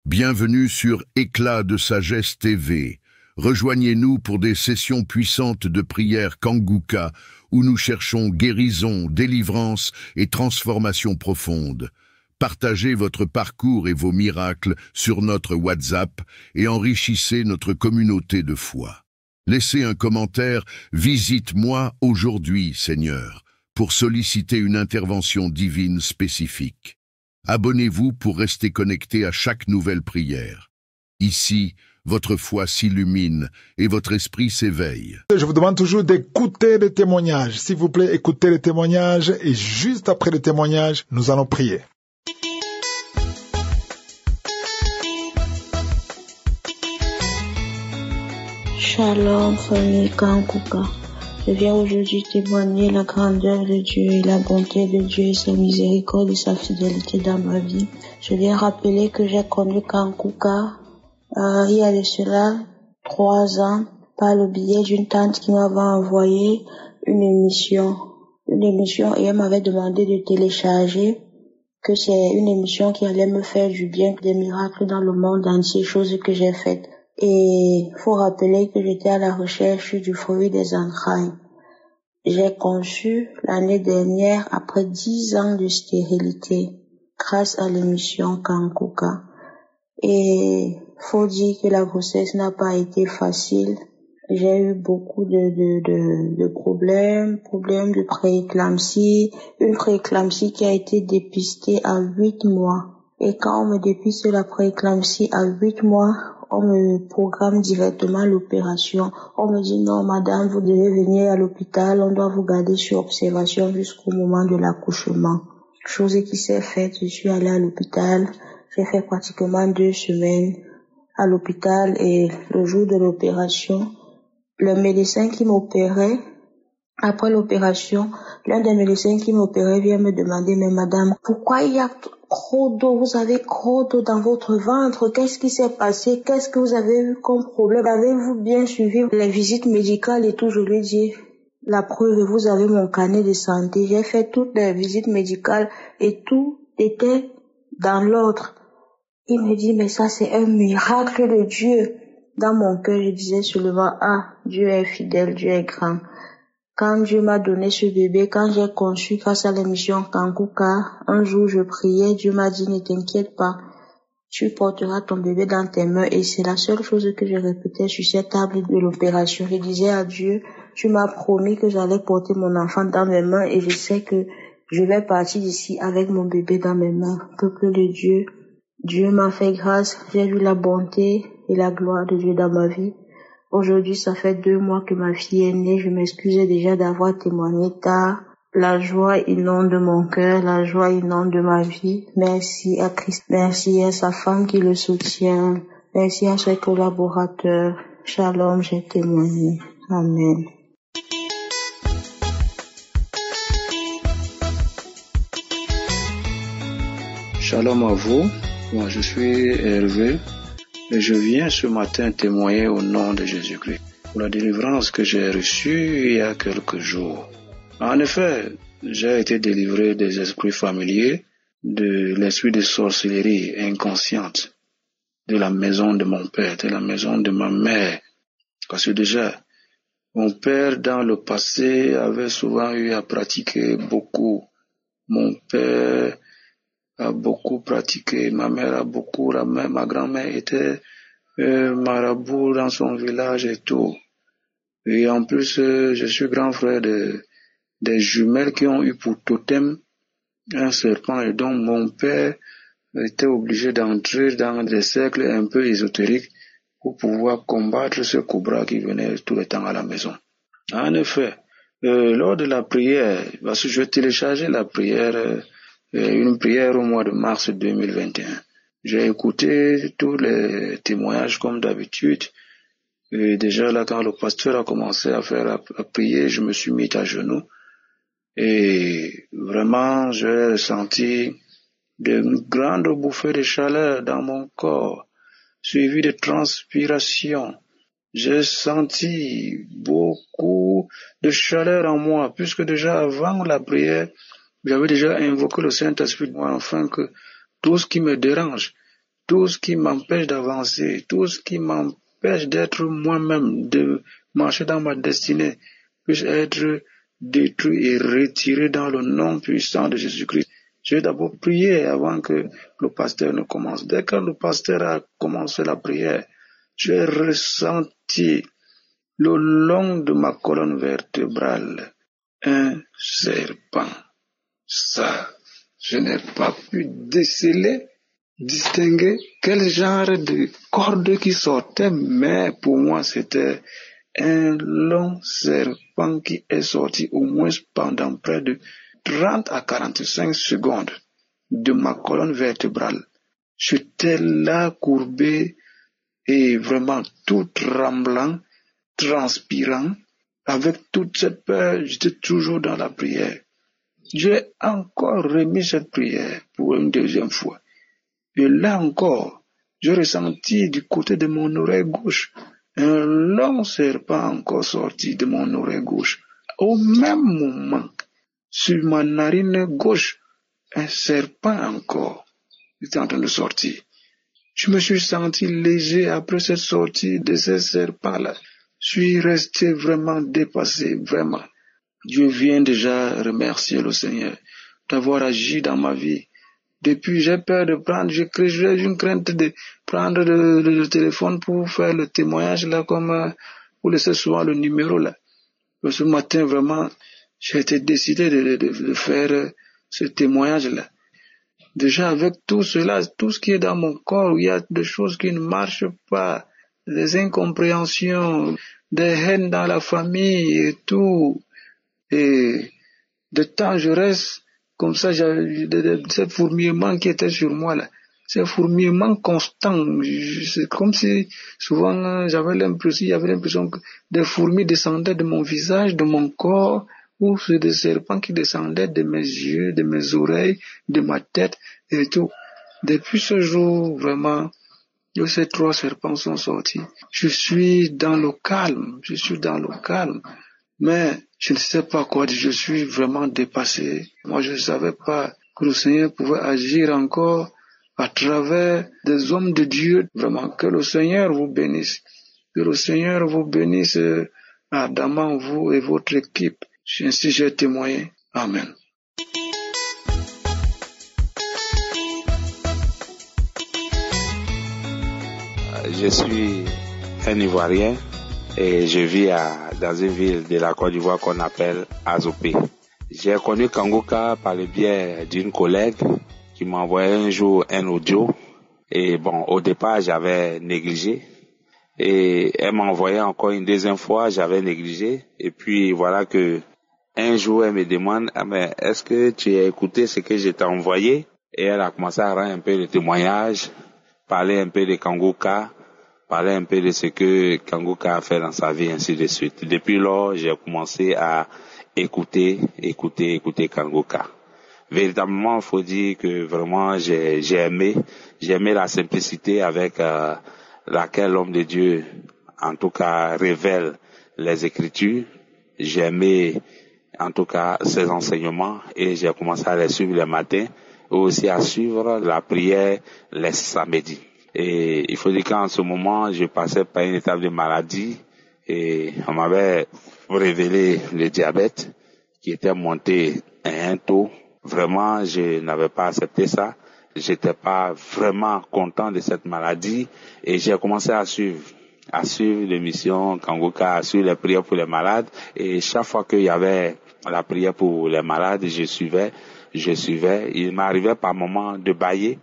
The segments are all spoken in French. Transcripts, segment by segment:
Bienvenue sur Éclat de Sagesse TV. Rejoignez-nous pour des sessions puissantes de prière Kanguka où nous cherchons guérison, délivrance et transformation profonde. Partagez votre parcours et vos miracles sur notre WhatsApp et enrichissez notre communauté de foi. Laissez un commentaire « Visite-moi aujourd'hui, Seigneur » pour solliciter une intervention divine spécifique. Abonnez-vous pour rester connecté à chaque nouvelle prière. Ici, votre foi s'illumine et votre esprit s'éveille. Je vous demande toujours d'écouter les témoignages. S'il vous plaît, écoutez les témoignages et juste après les témoignages, nous allons prier. Shalom, famille Kanguka. Je viens aujourd'hui témoigner la grandeur de Dieu et la bonté de Dieu et sa miséricorde et sa fidélité dans ma vie. Je viens rappeler que j'ai connu Kanguka il y a de cela 3 ans par le biais d'une tante qui m'avait envoyé une émission et elle m'avait demandé de télécharger, que c'est une émission qui allait me faire du bien, des miracles dans le monde entier, chose que j'ai faites. Et faut rappeler que j'étais à la recherche du fruit des entrailles. J'ai conçu l'année dernière après 10 ans de stérilité grâce à l'émission Kanguka. Et faut dire que la grossesse n'a pas été facile. J'ai eu beaucoup de problèmes de prééclampsie, une prééclampsie qui a été dépistée à 8 mois. Et quand on me dépiste la prééclampsie à 8 mois, on me programme directement l'opération. On me dit non, madame, vous devez venir à l'hôpital, on doit vous garder sur observation jusqu'au moment de l'accouchement. Chose qui s'est faite, je suis allée à l'hôpital, j'ai fait pratiquement 2 semaines à l'hôpital et le jour de l'opération, le médecin qui m'opérait, après l'opération, l'un des médecins qui m'opérait vient me demander, mais madame, pourquoi il y a trop d'eau, vous avez trop d'eau dans votre ventre, qu'est-ce qui s'est passé, qu'est-ce que vous avez eu comme problème, avez-vous bien suivi les visites médicales et tout? Je lui ai dit, la preuve, vous avez mon carnet de santé, j'ai fait toutes les visites médicales et tout était dans l'ordre. Il me dit, mais ça c'est un miracle de Dieu. Dans mon cœur, je disais seulement, Dieu est fidèle, Dieu est grand. Quand Dieu m'a donné ce bébé, quand j'ai conçu grâce à l'émission Kanguka, un jour je priais, Dieu m'a dit, ne t'inquiète pas, tu porteras ton bébé dans tes mains. Et c'est la seule chose que je répétais sur cette table de l'opération. Je disais à Dieu, tu m'as promis que j'allais porter mon enfant dans mes mains et je sais que je vais partir d'ici avec mon bébé dans mes mains. Peuple de Dieu, Dieu m'a fait grâce, j'ai vu la bonté et la gloire de Dieu dans ma vie. Aujourd'hui, ça fait 2 mois que ma fille est née. Je m'excusais déjà d'avoir témoigné tard. La joie inonde mon cœur, la joie inonde ma vie. Merci à Christ. Merci à sa femme qui le soutient. Merci à ses collaborateurs. Shalom, j'ai témoigné. Amen. Shalom à vous. Moi, je suis Hervé. Et je viens ce matin témoigner au nom de Jésus-Christ pour la délivrance que j'ai reçue il y a quelques jours. En effet, j'ai été délivré des esprits familiers, de l'esprit de sorcellerie inconsciente, de la maison de mon père, de la maison de ma mère. Parce que déjà, mon père dans le passé avait souvent eu à pratiquer beaucoup. Mon père a beaucoup pratiqué, ma mère a beaucoup, ma grand-mère était marabout dans son village et tout. Et en plus, je suis grand frère des jumelles qui ont eu pour totem un serpent et donc mon père était obligé d'entrer dans des cercles un peu ésotériques pour pouvoir combattre ce cobra qui venait tout le temps à la maison. En effet, lors de la prière, parce que je téléchargeais la prière, une prière au mois de mars 2021. J'ai écouté tous les témoignages comme d'habitude. Et déjà là, quand le pasteur a commencé à prier, je me suis mis à genoux. Et vraiment, j'ai ressenti de grandes bouffées de chaleur dans mon corps, suivies de transpiration. J'ai senti beaucoup de chaleur en moi, puisque déjà avant la prière, j'avais déjà invoqué le Saint-Esprit de moi, afin que tout ce qui me dérange, tout ce qui m'empêche d'avancer, tout ce qui m'empêche d'être moi-même, de marcher dans ma destinée, puisse être détruit et retiré dans le nom puissant de Jésus-Christ. Je vais d'abord prier avant que le pasteur ne commence. Dès que le pasteur a commencé la prière, j'ai ressenti le long de ma colonne vertébrale un serpent. Ça, je n'ai pas pu distinguer quel genre de corde qui sortait, mais pour moi c'était un long serpent qui est sorti au moins pendant près de 30 à 45 secondes de ma colonne vertébrale. J'étais là courbé et vraiment tout tremblant, transpirant, avec toute cette peur, j'étais toujours dans la prière. J'ai encore remis cette prière pour une deuxième fois. Et là encore, j'ai ressenti du côté de mon oreille gauche un long serpent encore sorti de mon oreille gauche. Au même moment, sur ma narine gauche, un serpent encore était en train de sortir. Je me suis senti léger après cette sortie de ce serpent-là. Je suis resté vraiment dépassé, vraiment. Je viens déjà remercier le Seigneur d'avoir agi dans ma vie. Depuis, j'ai peur de prendre, j'ai une crainte de prendre le téléphone pour faire le témoignage là, comme vous laissez souvent le numéro là. Ce matin, vraiment, j'ai été décidé de faire ce témoignage là. Déjà, avec tout cela, tout ce qui est dans mon corps, il y a des choses qui ne marchent pas, des incompréhensions, des haines dans la famille et tout. Et de temps, je reste comme ça, j'avais ce fourmillement qui était sur moi là, ce fourmillement constant. C'est comme si souvent il y avait l'impression que des fourmis descendaient de mon visage, de mon corps, ou c'est des serpents qui descendaient de mes yeux, de mes oreilles, de ma tête et tout. Depuis ce jour, vraiment, ces 3 serpents sont sortis. Je suis dans le calme, mais je ne sais pas quoi dire, je suis vraiment dépassé. Moi, je ne savais pas que le Seigneur pouvait agir encore à travers des hommes de Dieu. Vraiment, que le Seigneur vous bénisse. Que le Seigneur vous bénisse ardemment, vous et votre équipe. Ainsi, j'ai témoigné. Amen. Je suis un Ivoirien et je vis dans une ville de la Côte d'Ivoire qu'on appelle Azopé. J'ai connu Kanguka par le biais d'une collègue qui m'a envoyé un jour un audio. Et bon, au départ, j'avais négligé. Et elle m'a envoyé encore une deuxième fois, j'avais négligé. Et puis voilà que un jour, elle me demande, mais est-ce que tu as écouté ce que je t'ai envoyé? Et elle a commencé à rendre un peu de témoignage, parler un peu de Kanguka, parler un peu de ce que Kanguka a fait dans sa vie, ainsi de suite. Depuis lors, j'ai commencé à écouter Kanguka. Véritablement, il faut dire que vraiment, j'ai aimé la simplicité avec laquelle l'homme de Dieu, en tout cas, révèle les Écritures. J'ai aimé, en tout cas, ses enseignements et j'ai commencé à les suivre le matin et aussi à suivre la prière les samedis. Et il faut dire qu'en ce moment, je passais par une étape de maladie et on m'avait révélé le diabète qui était monté à un taux. Vraiment, je n'avais pas accepté ça. J'étais pas vraiment content de cette maladie et j'ai commencé à suivre l'émission Kanguka, à suivre les prières pour les malades et chaque fois qu'il y avait la prière pour les malades, je suivais. Il m'arrivait par moments de bâiller.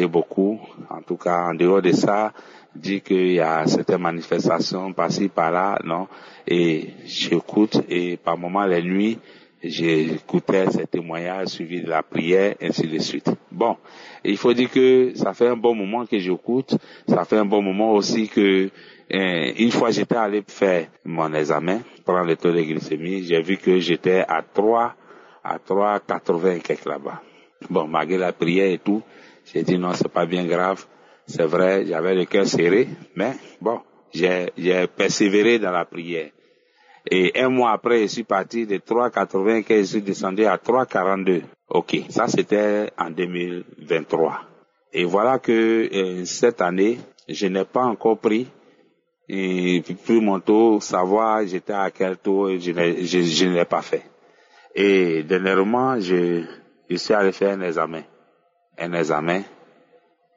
Beaucoup. En tout cas, en dehors de ça, dit qu'il y a certaines manifestations par-ci, par-là, non. Et j'écoute et par moments les nuits, j'écoutais ces témoignages suivis de la prière, ainsi de suite. Bon. Il faut dire que ça fait un bon moment que j'écoute. Ça fait un bon moment aussi que, une fois j'étais allé faire mon examen, prendre le taux de glycémie, j'ai vu que j'étais à 3,80 quelque là-bas. Bon, malgré la prière et tout, j'ai dit non, c'est pas bien grave. C'est vrai, j'avais le cœur serré, mais bon, j'ai persévéré dans la prière. Et un mois après, je suis parti de 3,80 que je suis descendu à 3,42. Ok, ça c'était en 2023. Et voilà que cette année, je n'ai pas encore pris mon taux, savoir j'étais à quel taux, je ne l'ai pas fait. Et dernièrement, je suis allé faire un examen.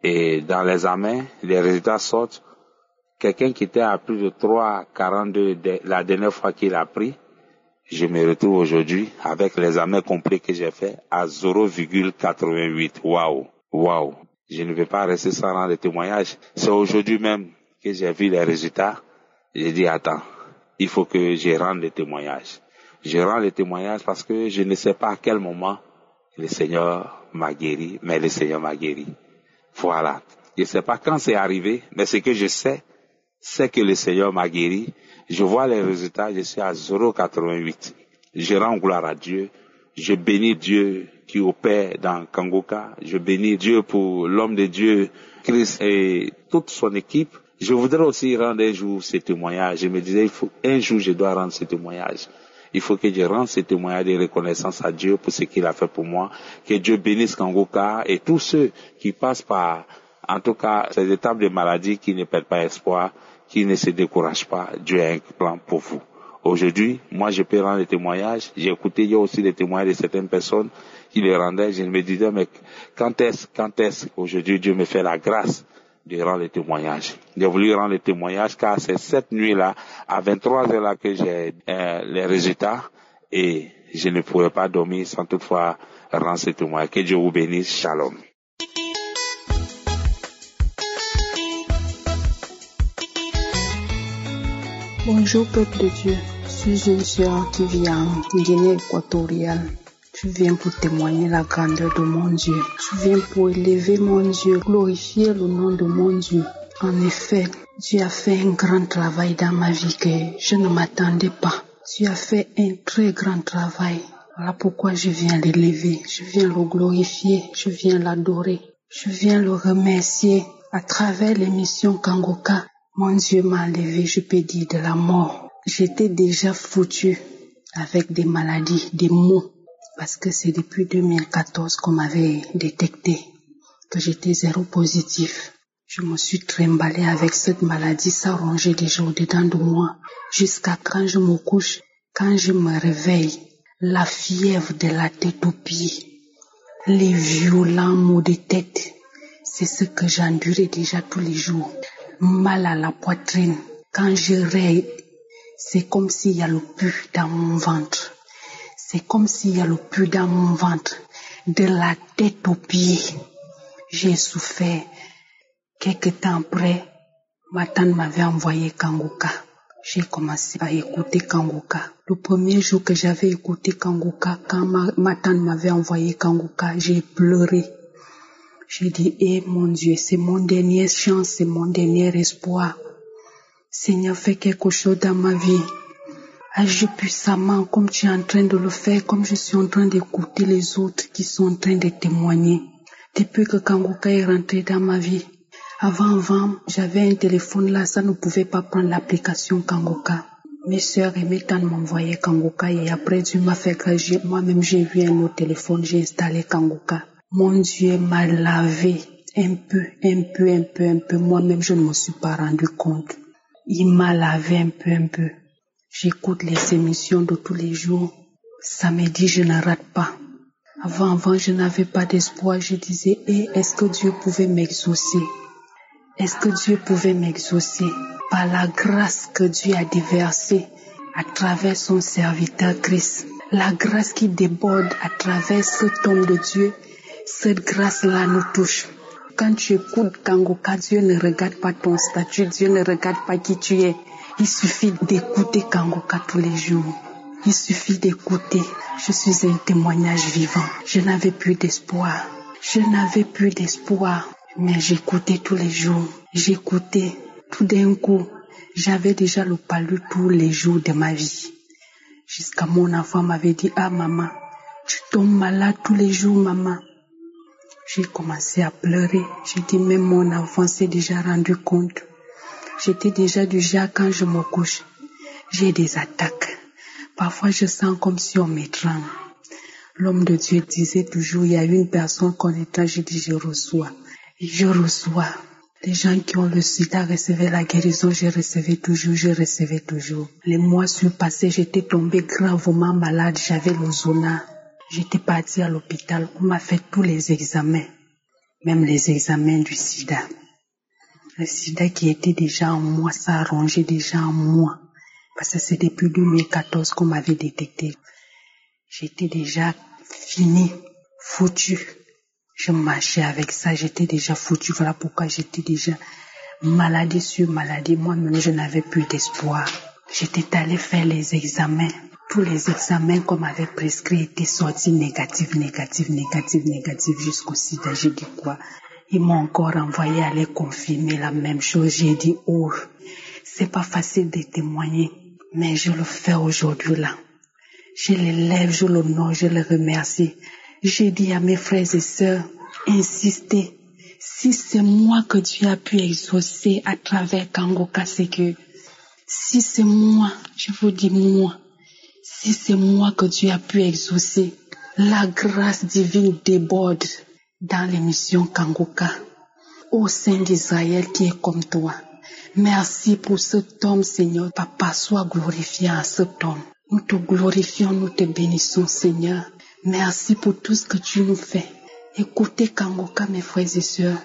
Et dans l'examen, les résultats sortent. Quelqu'un qui était à plus de 3,42 la dernière fois qu'il a pris, je me retrouve aujourd'hui avec l'examen complet que j'ai fait à 0,88. Waouh. Je ne vais pas rester sans rendre de témoignage. C'est aujourd'hui même que j'ai vu les résultats. J'ai dit, attends, il faut que je rende des témoignages. Je rends les témoignages parce que je ne sais pas à quel moment le Seigneur m'a guéri, mais le Seigneur m'a guéri. Voilà. Je ne sais pas quand c'est arrivé, mais ce que je sais, c'est que le Seigneur m'a guéri. Je vois les résultats, je suis à 0,88. Je rends gloire à Dieu. Je bénis Dieu qui opère dans Kangoka. Je bénis Dieu pour l'homme de Dieu, Christ et toute son équipe. Je voudrais aussi rendre un jour ces témoignages. Je me disais, un jour je dois rendre ces témoignages. Il faut que je rende ces témoignages de reconnaissance à Dieu pour ce qu'il a fait pour moi. Que Dieu bénisse Kangoka et tous ceux qui passent par, en tout cas, ces étapes de maladie qui ne perdent pas espoir, qui ne se découragent pas. Dieu a un plan pour vous. Aujourd'hui, moi, je peux rendre des témoignages. J'ai écouté, il y a aussi des témoignages de certaines personnes qui les rendaient. Je me disais, mais quand est-ce aujourd'hui Dieu me fait la grâce de rendre les témoignages. J'ai voulu rendre les témoignages car c'est cette nuit-là, à 23h là que j'ai les résultats et je ne pourrais pas dormir sans toutefois rendre ces témoignages. Que Dieu vous bénisse. Shalom. Bonjour peuple de Dieu, je suis une sœur qui vit en Guinée équatoriale. Je viens pour témoigner la grandeur de mon Dieu. Je viens pour élever mon Dieu, glorifier le nom de mon Dieu. En effet, Dieu a fait un grand travail dans ma vie que je ne m'attendais pas. Dieu a fait un très grand travail. Voilà pourquoi je viens l'élever, je viens le glorifier, je viens l'adorer, je viens le remercier à travers l'émission Kangoka. Mon Dieu m'a enlevé, je peux dire, de la mort. J'étais déjà foutu avec des maladies, des maux. Parce que c'est depuis 2014 qu'on m'avait détecté que j'étais séropositif. Je me suis trimballée avec cette maladie, ça rongeait déjà au-dedans de moi. Jusqu'à quand je me couche, quand je me réveille, la fièvre de la tête aux pieds, les violents maux de tête, c'est ce que j'endurais déjà tous les jours. Mal à la poitrine, quand je raye, c'est comme s'il y a le pus dans mon ventre. C'est comme s'il y a le pus dans mon ventre, de la tête aux pieds. J'ai souffert. Quelque temps après, ma tante m'avait envoyé Kangoka. J'ai commencé à écouter Kangoka. Le premier jour que j'avais écouté Kangoka, quand ma tante m'avait envoyé Kangoka, j'ai pleuré. J'ai dit, mon Dieu, c'est mon dernière chance, c'est mon dernier espoir. Seigneur, fais quelque chose dans ma vie. Agis puissamment comme tu es en train de le faire, comme je suis en train d'écouter les autres qui sont en train de témoigner. Depuis que Kangoka est rentré dans ma vie, avant, j'avais un téléphone là, ça ne pouvait pas prendre l'application Kangoka. Mes sœurs et mes tantes m'envoyaient Kangoka et après Dieu m'a fait que moi-même j'ai eu un autre téléphone, j'ai installé Kangoka. Mon Dieu m'a lavé un peu. Moi-même je ne me suis pas rendu compte. Il m'a lavé un peu. J'écoute les émissions de tous les jours. Samedi, je ne rate pas. Avant, je n'avais pas d'espoir. Je disais, est-ce que Dieu pouvait m'exaucer? Est-ce que Dieu pouvait m'exaucer? Par la grâce que Dieu a déversée à travers son serviteur Christ. La grâce qui déborde à travers cet homme de Dieu. Cette grâce-là nous touche. Quand tu écoutes Kangoka, Dieu ne regarde pas ton statut. Dieu ne regarde pas qui tu es. Il suffit d'écouter Kangoka tous les jours. Il suffit d'écouter. Je suis un témoignage vivant. Je n'avais plus d'espoir. Mais j'écoutais tous les jours. J'écoutais. Tout d'un coup, j'avais déjà le palu tous les jours de ma vie. Jusqu'à mon enfant m'avait dit, maman, tu tombes malade tous les jours, maman. J'ai commencé à pleurer. J'ai dit, même mon enfant s'est déjà rendu compte. J'étais déjà du genre quand je me couche. J'ai des attaques. Parfois, je sens comme si on m'étrangle. L'homme de Dieu disait toujours, il y a une personne qu'on étrangle, je dis, je reçois. Et je reçois. Les gens qui ont le sida recevaient la guérison, je recevais toujours. Les mois sont passés, j'étais tombée gravement malade, j'avais le zona. J'étais partie à l'hôpital, on m'a fait tous les examens, même les examens du sida. Le sida qui était déjà en moi, ça a rongé déjà en moi. Parce que c'est depuis 2014 qu'on m'avait détecté. J'étais déjà finie, foutue. Je marchais avec ça, j'étais déjà foutue. Voilà pourquoi j'étais déjà maladie sur maladie. Moi-même, je n'avais plus d'espoir. J'étais allée faire les examens. Tous les examens qu'on m'avait prescrits étaient sortis négatifs jusqu'au sida. J'ai dit quoi? Ils m'ont encore envoyé aller confirmer la même chose. J'ai dit, oh, c'est pas facile de témoigner, mais je le fais aujourd'hui là. Je les lève, je l'honore, je les remercie. J'ai dit à mes frères et sœurs, insistez. Si c'est moi que Dieu a pu exaucer à travers Kangoka, c'est que, si c'est moi, je vous dis moi, si c'est moi que Dieu a pu exaucer, la grâce divine déborde dans l'émission Kangoka, au sein d'Israël qui est comme toi. Merci pour cet homme, Seigneur. Papa, sois glorifié en cet homme. Nous te glorifions, nous te bénissons, Seigneur. Merci pour tout ce que tu nous fais. Écoutez Kangoka, mes frères et sœurs.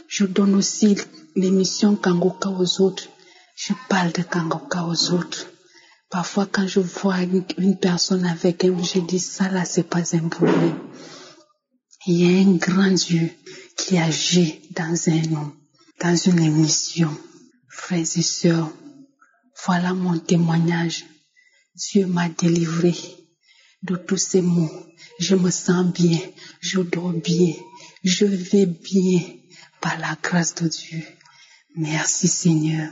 Je donne aussi l'émission Kangoka aux autres. Je parle de Kangoka aux autres. Parfois, quand je vois une personne avec elle, je dis ça là, c'est pas un problème. Il y a un grand Dieu qui agit dans un homme, dans une émission. Frères et sœurs, voilà mon témoignage. Dieu m'a délivré de tous ces maux. Je me sens bien, je dors bien, je vais bien par la grâce de Dieu. Merci Seigneur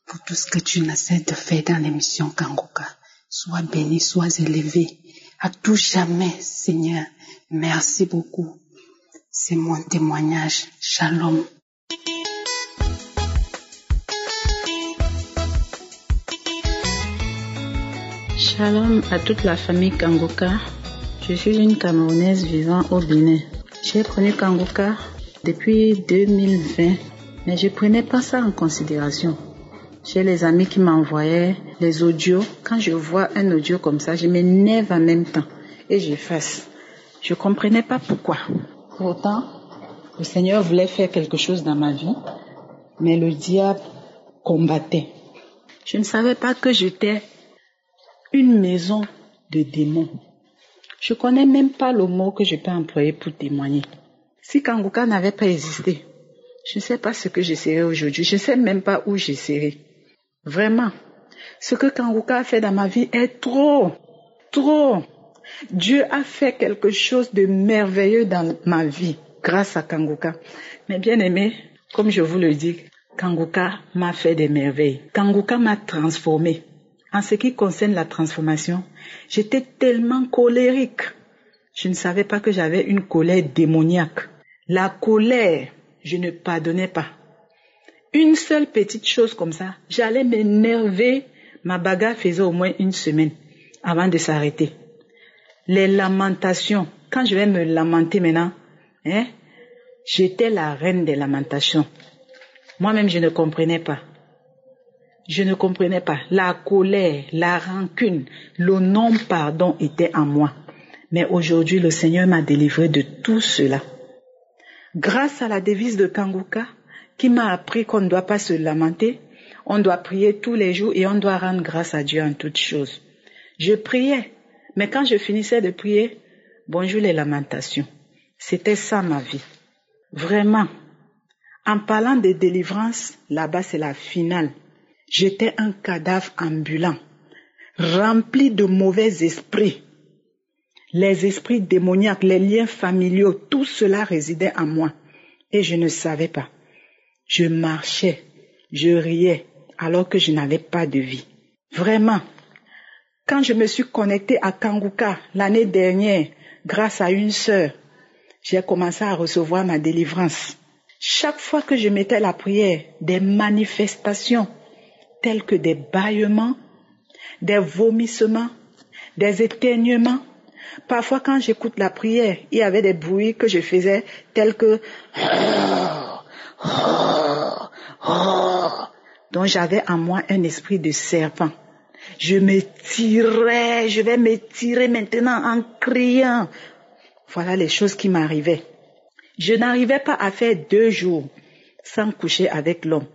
pour tout ce que tu n'as cessé de faire dans l'émission Kangoka. Sois béni, sois élevé à tout jamais, Seigneur. Merci beaucoup. C'est mon témoignage. Shalom. Shalom à toute la famille Kangoka. Je suis une Camerounaise vivant au Bénin. J'ai connu Kangoka depuis 2020, mais je ne prenais pas ça en considération. J'ai les amis qui m'envoyaient les audios. Quand je vois un audio comme ça, je m'énerve en même temps et j'efface. Je ne comprenais pas pourquoi. Pourtant, le Seigneur voulait faire quelque chose dans ma vie, mais le diable combattait. Je ne savais pas que j'étais une maison de démons. Je ne connais même pas le mot que je peux employer pour témoigner. Si Kangoka n'avait pas existé, je ne sais pas ce que je serais aujourd'hui. Je ne sais même pas où je serais. Vraiment, ce que Kangoka a fait dans ma vie est trop. Dieu a fait quelque chose de merveilleux dans ma vie grâce à Kangoka. Mais bien aimé, comme je vous le dis, Kangoka m'a fait des merveilles. Kangoka m'a transformé. En ce qui concerne la transformation, j'étais tellement colérique. Je ne savais pas que j'avais une colère démoniaque. La colère, je ne pardonnais pas. Une seule petite chose comme ça, j'allais m'énerver. Ma bagarre faisait au moins une semaine avant de s'arrêter. Les lamentations, quand je vais me lamenter maintenant, j'étais la reine des lamentations. Moi-même, je ne comprenais pas. La colère, la rancune, le non-pardon était en moi. Mais aujourd'hui, le Seigneur m'a délivré de tout cela. Grâce à la devise de Kangoka, qui m'a appris qu'on ne doit pas se lamenter, on doit prier tous les jours et on doit rendre grâce à Dieu en toutes choses. Je priais, mais quand je finissais de prier, bonjour les lamentations. C'était ça ma vie. Vraiment. En parlant de délivrance, là-bas c'est la finale. J'étais un cadavre ambulant, rempli de mauvais esprits. Les esprits démoniaques, les liens familiaux, tout cela résidait en moi. Et je ne savais pas. Je marchais, je riais, alors que je n'avais pas de vie. Vraiment. Quand je me suis connectée à Kangoka l'année dernière, grâce à une sœur, j'ai commencé à recevoir ma délivrance. Chaque fois que je mettais la prière, des manifestations, tels que des bâillements, des vomissements, des éternuements. Parfois, quand j'écoute la prière, il y avait des bruits que je faisais tels que Donc j'avais en moi un esprit de serpent. Je vais m'étirer maintenant en criant. Voilà les choses qui m'arrivaient. Je n'arrivais pas à faire 2 jours sans coucher avec l'homme.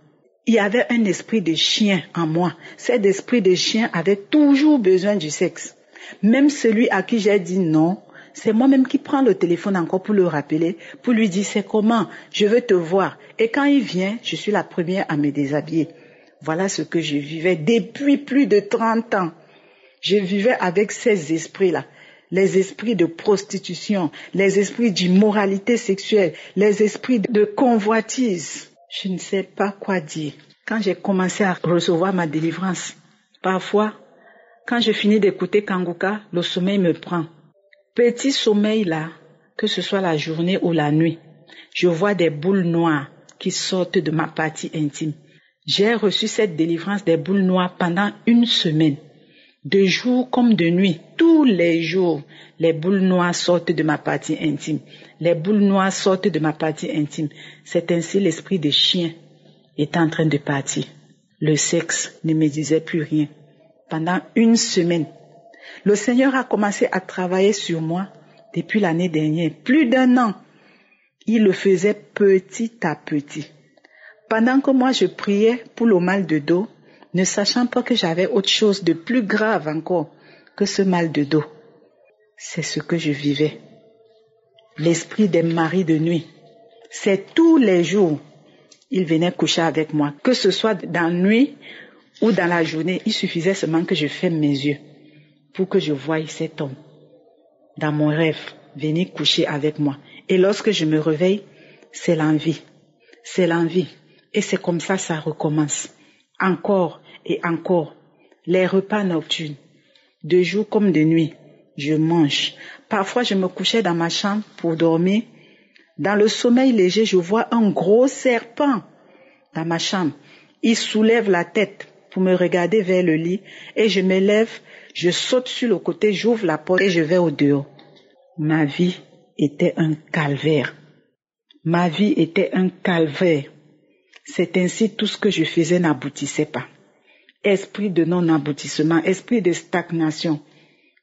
Il y avait un esprit de chien en moi. Cet esprit de chien avait toujours besoin du sexe. Même celui à qui j'ai dit non, c'est moi-même qui prends le téléphone encore pour le rappeler, pour lui dire c'est comment, je veux te voir. Et quand il vient, je suis la première à me déshabiller. Voilà ce que je vivais depuis plus de 30 ans. Je vivais avec ces esprits-là. Les esprits de prostitution, les esprits d'immoralité sexuelle, les esprits de convoitise. Je ne sais pas quoi dire. Quand j'ai commencé à recevoir ma délivrance, parfois, quand je finis d'écouter Kanguka, le sommeil me prend. Petit sommeil là, que ce soit la journée ou la nuit, je vois des boules noires qui sortent de ma partie intime. J'ai reçu cette délivrance des boules noires pendant 1 semaine. De jour comme de nuit, tous les jours, les boules noires sortent de ma partie intime. Les boules noires sortent de ma partie intime. C'est ainsi l'esprit de chien est en train de partir. Le sexe ne me disait plus rien. Pendant 1 semaine, le Seigneur a commencé à travailler sur moi depuis l'année dernière. Plus d'1 an, il le faisait petit à petit. Pendant que moi je priais pour le mal de dos, ne sachant pas que j'avais autre chose de plus grave encore que ce mal de dos. C'est ce que je vivais. L'esprit des maris de nuit. C'est tous les jours, il venait coucher avec moi. Que ce soit dans la nuit ou dans la journée, il suffisait seulement que je ferme mes yeux pour que je voie cet homme. Dans mon rêve, venir coucher avec moi. Et lorsque je me réveille, c'est l'envie. C'est l'envie. Et c'est comme ça recommence. Encore et encore. Les repas nocturnes. De jour comme de nuit, je mange. Parfois, je me couchais dans ma chambre pour dormir. Dans le sommeil léger, je vois un gros serpent dans ma chambre. Il soulève la tête pour me regarder vers le lit et je me lève, je saute sur le côté, j'ouvre la porte et je vais au dehors. Ma vie était un calvaire. Ma vie était un calvaire. C'est ainsi tout ce que je faisais n'aboutissait pas. Esprit de non-aboutissement, esprit de stagnation.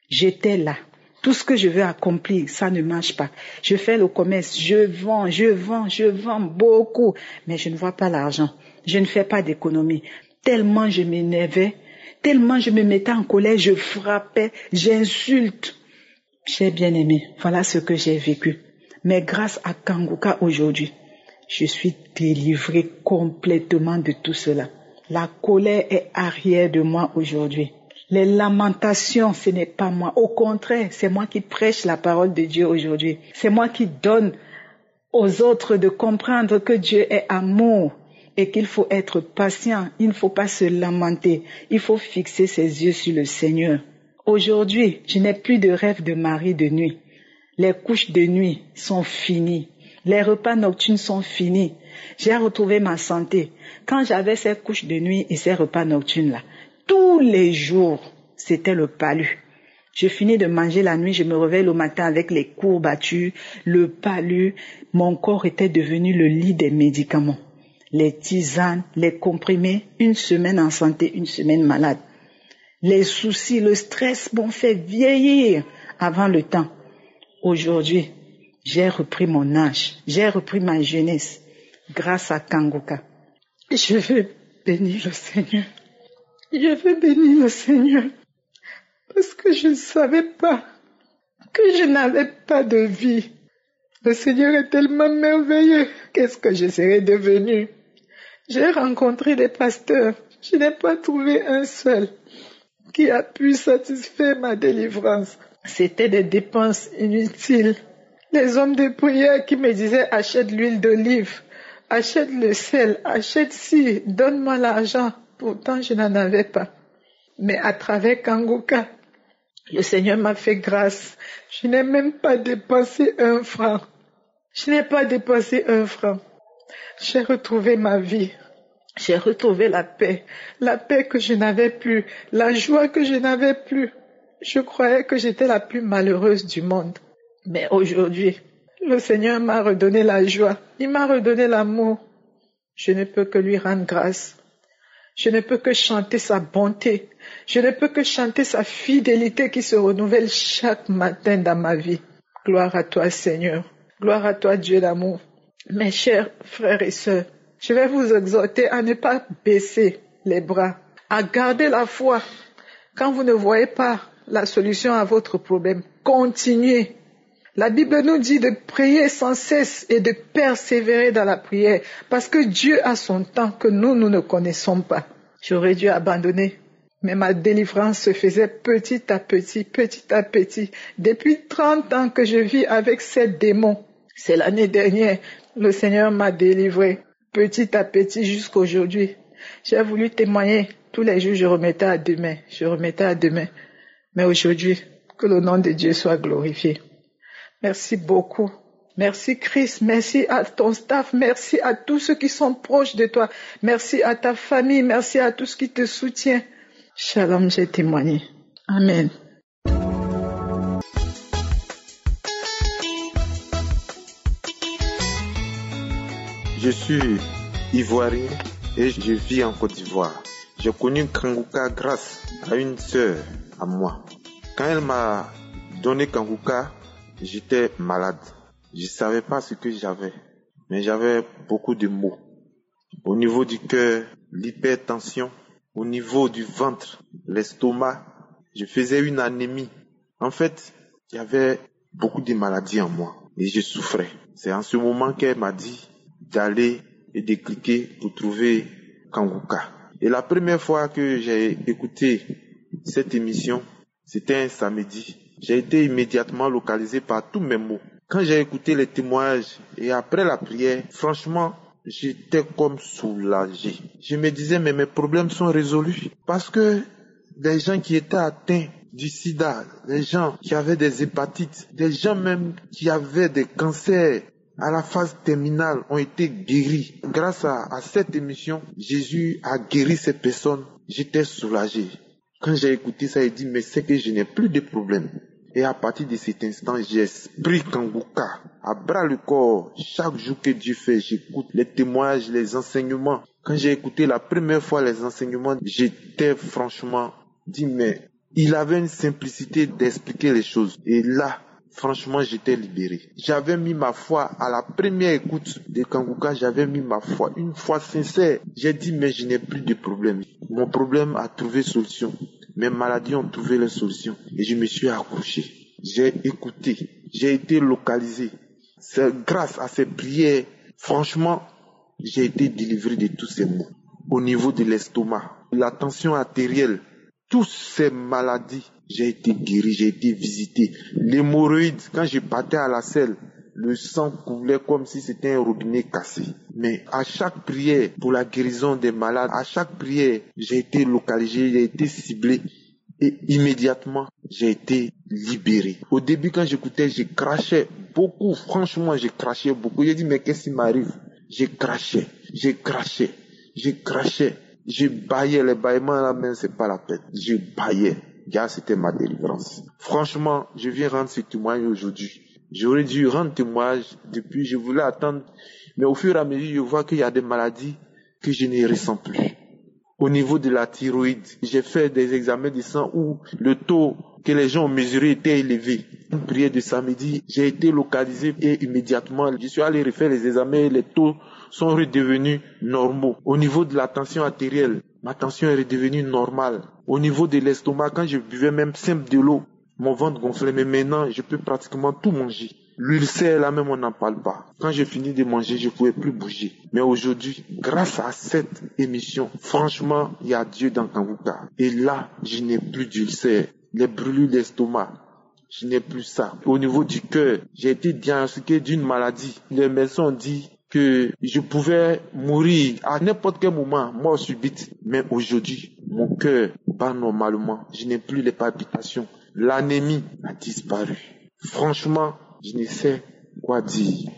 J'étais là. Tout ce que je veux accomplir, ça ne marche pas. Je fais le commerce, je vends beaucoup, mais je ne vois pas l'argent. Je ne fais pas d'économie. Tellement je m'énervais, tellement je me mettais en colère, je frappais, j'insulte. J'ai bien aimé. Voilà ce que j'ai vécu. Mais grâce à Kanguka aujourd'hui, je suis délivrée complètement de tout cela. La colère est arrière de moi aujourd'hui. Les lamentations, ce n'est pas moi. Au contraire, c'est moi qui prêche la parole de Dieu aujourd'hui. C'est moi qui donne aux autres de comprendre que Dieu est amour et qu'il faut être patient. Il ne faut pas se lamenter. Il faut fixer ses yeux sur le Seigneur. Aujourd'hui, je n'ai plus de rêve de mari de nuit. Les couches de nuit sont finies. Les repas nocturnes sont finis. J'ai retrouvé ma santé. Quand j'avais ces couches de nuit et ces repas nocturnes-là, tous les jours, c'était le palu. Je finis de manger la nuit, je me réveille le matin avec les courbatures, le palu. Mon corps était devenu le lit des médicaments. Les tisanes, les comprimés, 1 semaine en santé, 1 semaine malade. Les soucis, le stress m'ont fait vieillir avant le temps. Aujourd'hui, j'ai repris mon âge, j'ai repris ma jeunesse grâce à Kanguka. Je veux bénir le Seigneur. Je veux bénir le Seigneur parce que je ne savais pas que je n'avais pas de vie. Le Seigneur est tellement merveilleux. Qu'est-ce que je serais devenue? J'ai rencontré des pasteurs. Je n'ai pas trouvé un seul qui a pu satisfaire ma délivrance. C'était des dépenses inutiles. Les hommes de prière qui me disaient « achète l'huile d'olive, achète le sel, achète ci, donne-moi l'argent ». Pourtant, je n'en avais pas. Mais à travers Kanguka, le Seigneur m'a fait grâce. Je n'ai même pas dépensé 1 franc. Je n'ai pas dépensé 1 franc. J'ai retrouvé ma vie. J'ai retrouvé la paix que je n'avais plus, la joie que je n'avais plus. Je croyais que j'étais la plus malheureuse du monde. Mais aujourd'hui, le Seigneur m'a redonné la joie. Il m'a redonné l'amour. Je ne peux que lui rendre grâce. Je ne peux que chanter sa bonté. Je ne peux que chanter sa fidélité qui se renouvelle chaque matin dans ma vie. Gloire à toi, Seigneur. Gloire à toi, Dieu d'amour. Mes chers frères et sœurs, je vais vous exhorter à ne pas baisser les bras, à garder la foi. Quand vous ne voyez pas la solution à votre problème, continuez. La Bible nous dit de prier sans cesse et de persévérer dans la prière parce que Dieu a son temps que nous ne connaissons pas. J'aurais dû abandonner, mais ma délivrance se faisait petit à petit. Depuis 30 ans que je vis avec ces démons. C'est l'année dernière, le Seigneur m'a délivré petit à petit jusqu'à aujourd'hui. J'ai voulu témoigner. Tous les jours, je remettais à demain. Mais aujourd'hui, que le nom de Dieu soit glorifié. Merci beaucoup. Merci Christ. Merci à ton staff. Merci à tous ceux qui sont proches de toi. Merci à ta famille. Merci à tous qui te soutiennent. Shalom, j'ai témoigné. Amen. Je suis ivoirien et je vis en Côte d'Ivoire. J'ai connu Kanguka grâce à une sœur à moi. Quand elle m'a donné Kanguka, j'étais malade. Je ne savais pas ce que j'avais, mais j'avais beaucoup de maux. Au niveau du cœur, l'hypertension, au niveau du ventre, l'estomac, je faisais une anémie. En fait, il y avait beaucoup de maladies en moi et je souffrais. C'est en ce moment qu'elle m'a dit d'aller et de cliquer pour trouver Kanguka. Et la première fois que j'ai écouté cette émission, c'était un samedi. J'ai été immédiatement localisé par tous mes maux. Quand j'ai écouté les témoignages et après la prière, franchement, j'étais comme soulagé. Je me disais, mais mes problèmes sont résolus. Parce que les gens qui étaient atteints du sida, les gens qui avaient des hépatites, des gens même qui avaient des cancers à la phase terminale ont été guéris. Grâce à cette émission, Jésus a guéri ces personnes. J'étais soulagé. Quand j'ai écouté ça, il dit, mais c'est que je n'ai plus de problème. Et à partir de cet instant, j'ai pris Kanguka à bras le corps. Chaque jour que Dieu fait, j'écoute les témoignages, les enseignements. Quand j'ai écouté la première fois les enseignements, j'étais franchement dit, mais il avait une simplicité d'expliquer les choses. Et là, franchement, j'étais libéré. J'avais mis ma foi à la première écoute de Kanguka, j'avais mis ma foi, une foi sincère. J'ai dit, mais je n'ai plus de problème. Mon problème a trouvé solution. Mes maladies ont trouvé leur solution. Et je me suis accroché. J'ai écouté. J'ai été localisé. C'est grâce à ces prières, franchement, j'ai été délivré de tous ces maux. Au niveau de l'estomac, la tension artérielle, toutes ces maladies, j'ai été guéri, j'ai été visité. L'hémorroïde, quand je partais à la selle, le sang coulait comme si c'était un robinet cassé. Mais à chaque prière pour la guérison des malades, à chaque prière, j'ai été localisé, j'ai été ciblé. Et immédiatement, j'ai été libéré. Au début, quand j'écoutais, je crachais beaucoup. Franchement, je crachais beaucoup. J'ai dit, mais qu'est-ce qui m'arrive? Je crachais. Je baillais. Les bâillements là même, c'est pas la peine. Je baillais. Car c'était ma délivrance. Franchement, je viens rendre ce témoignage aujourd'hui. J'aurais dû rendre témoignage depuis, je voulais attendre. Mais au fur et à mesure, je vois qu'il y a des maladies que je ne ressens plus. Au niveau de la thyroïde, j'ai fait des examens de sang où le taux que les gens ont mesuré était élevé. Une prière de samedi, j'ai été localisé et immédiatement, je suis allé refaire les examens et les taux sont redevenus normaux. Au niveau de la tension artérielle, ma tension est redevenue normale. Au niveau de l'estomac, quand je buvais même simple de l'eau, mon ventre gonflait, mais maintenant, je peux pratiquement tout manger. L'ulcère, là même, on n'en parle pas. Quand j'ai fini de manger, je ne pouvais plus bouger. Mais aujourd'hui, grâce à cette émission, franchement, il y a Dieu dans Kanguka. Et là, je n'ai plus d'ulcère. Les brûlures d'estomac, je n'ai plus ça. Au niveau du cœur, j'ai été diagnostiqué d'une maladie. Les médecins ont dit que je pouvais mourir à n'importe quel moment, mort subite. Mais aujourd'hui, mon cœur bat normalement. Je n'ai plus les palpitations. L'anémie a disparu. Franchement, je ne sais quoi dire.